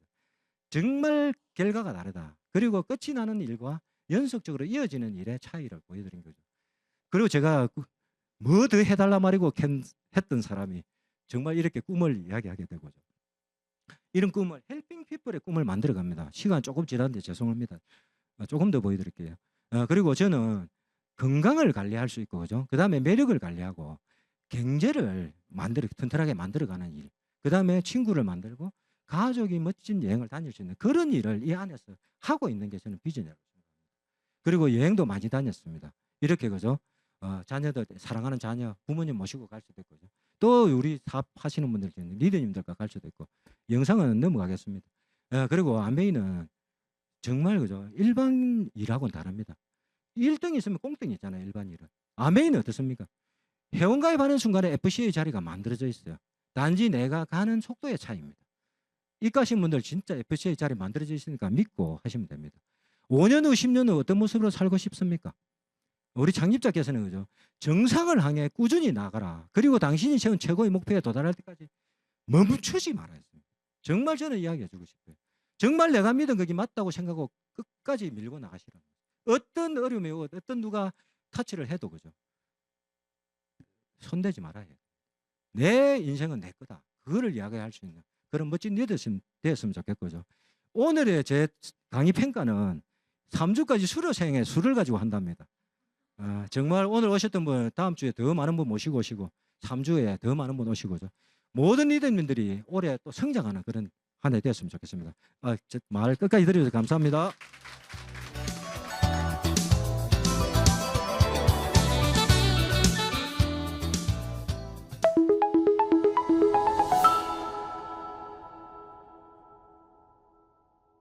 정말 결과가 다르다. 그리고 끝이 나는 일과 연속적으로 이어지는 일의 차이를 보여드린 거죠. 그리고 제가 뭐 더 해달라 말이고 했던 사람이 정말 이렇게 꿈을 이야기하게 되고죠. 이런 꿈을 헬핑 피플의 꿈을 만들어 갑니다. 시간 조금 지났는데 죄송합니다. 조금 더 보여드릴게요. 그리고 저는 건강을 관리할 수 있고 그죠? 그 다음에 매력을 관리하고 경제를 튼튼하게 만들어가는 일. 그 다음에 친구를 만들고 가족이 멋진 여행을 다닐 수 있는 그런 일을 이 안에서 하고 있는 게 저는 비전이라고 생각합니다. 그리고 여행도 많이 다녔습니다. 이렇게 그죠? 자녀들 사랑하는 자녀 부모님 모시고 갈 수도 있고 또 우리 사업하시는 분들 중에 리더님들과 갈 수도 있고 영상은 넘어가겠습니다. 그리고 아메이는 정말 그죠? 일반 일하고는 다릅니다. 1등이 있으면 꽁땡이 있잖아요. 일반 일은. 아메이는 어떻습니까? 회원가입하는 순간에 FC의 자리가 만들어져 있어요. 단지 내가 가는 속도의 차이입니다. 이과신 분들 진짜 FC의 자리 만들어져 있으니까 믿고 하시면 됩니다. 5년 후 10년 후 어떤 모습으로 살고 싶습니까? 우리 창립자께서는 그죠? 정상을 향해 꾸준히 나가라. 그리고 당신이 세운 최고의 목표에 도달할 때까지 멈추지 말아야 했습니다. 정말 저는 이야기해 주고 싶어요. 정말 내가 믿은 그게 맞다고 생각하고 끝까지 밀고 나가시라. 어떤 어려움이 오고 어떤 누가 타치를 해도 그죠? 손대지 말아야 해요. 내 인생은 내 거다. 그거를 이야기할 수 있는 그런 멋진 리더십 되었으면 좋겠고요. 오늘의 제 강의 평가는 3주까지 수료생의 수를 가지고 한답니다. 정말 오늘 오셨던 분 다음 주에 더 많은 분 모시고 오시고 3주에 더 많은 분 오시고 모든 리더님들이 올해 또 성장하는 그런 한 해 되었으면 좋겠습니다. 말 끝까지 들어주셔서 감사합니다.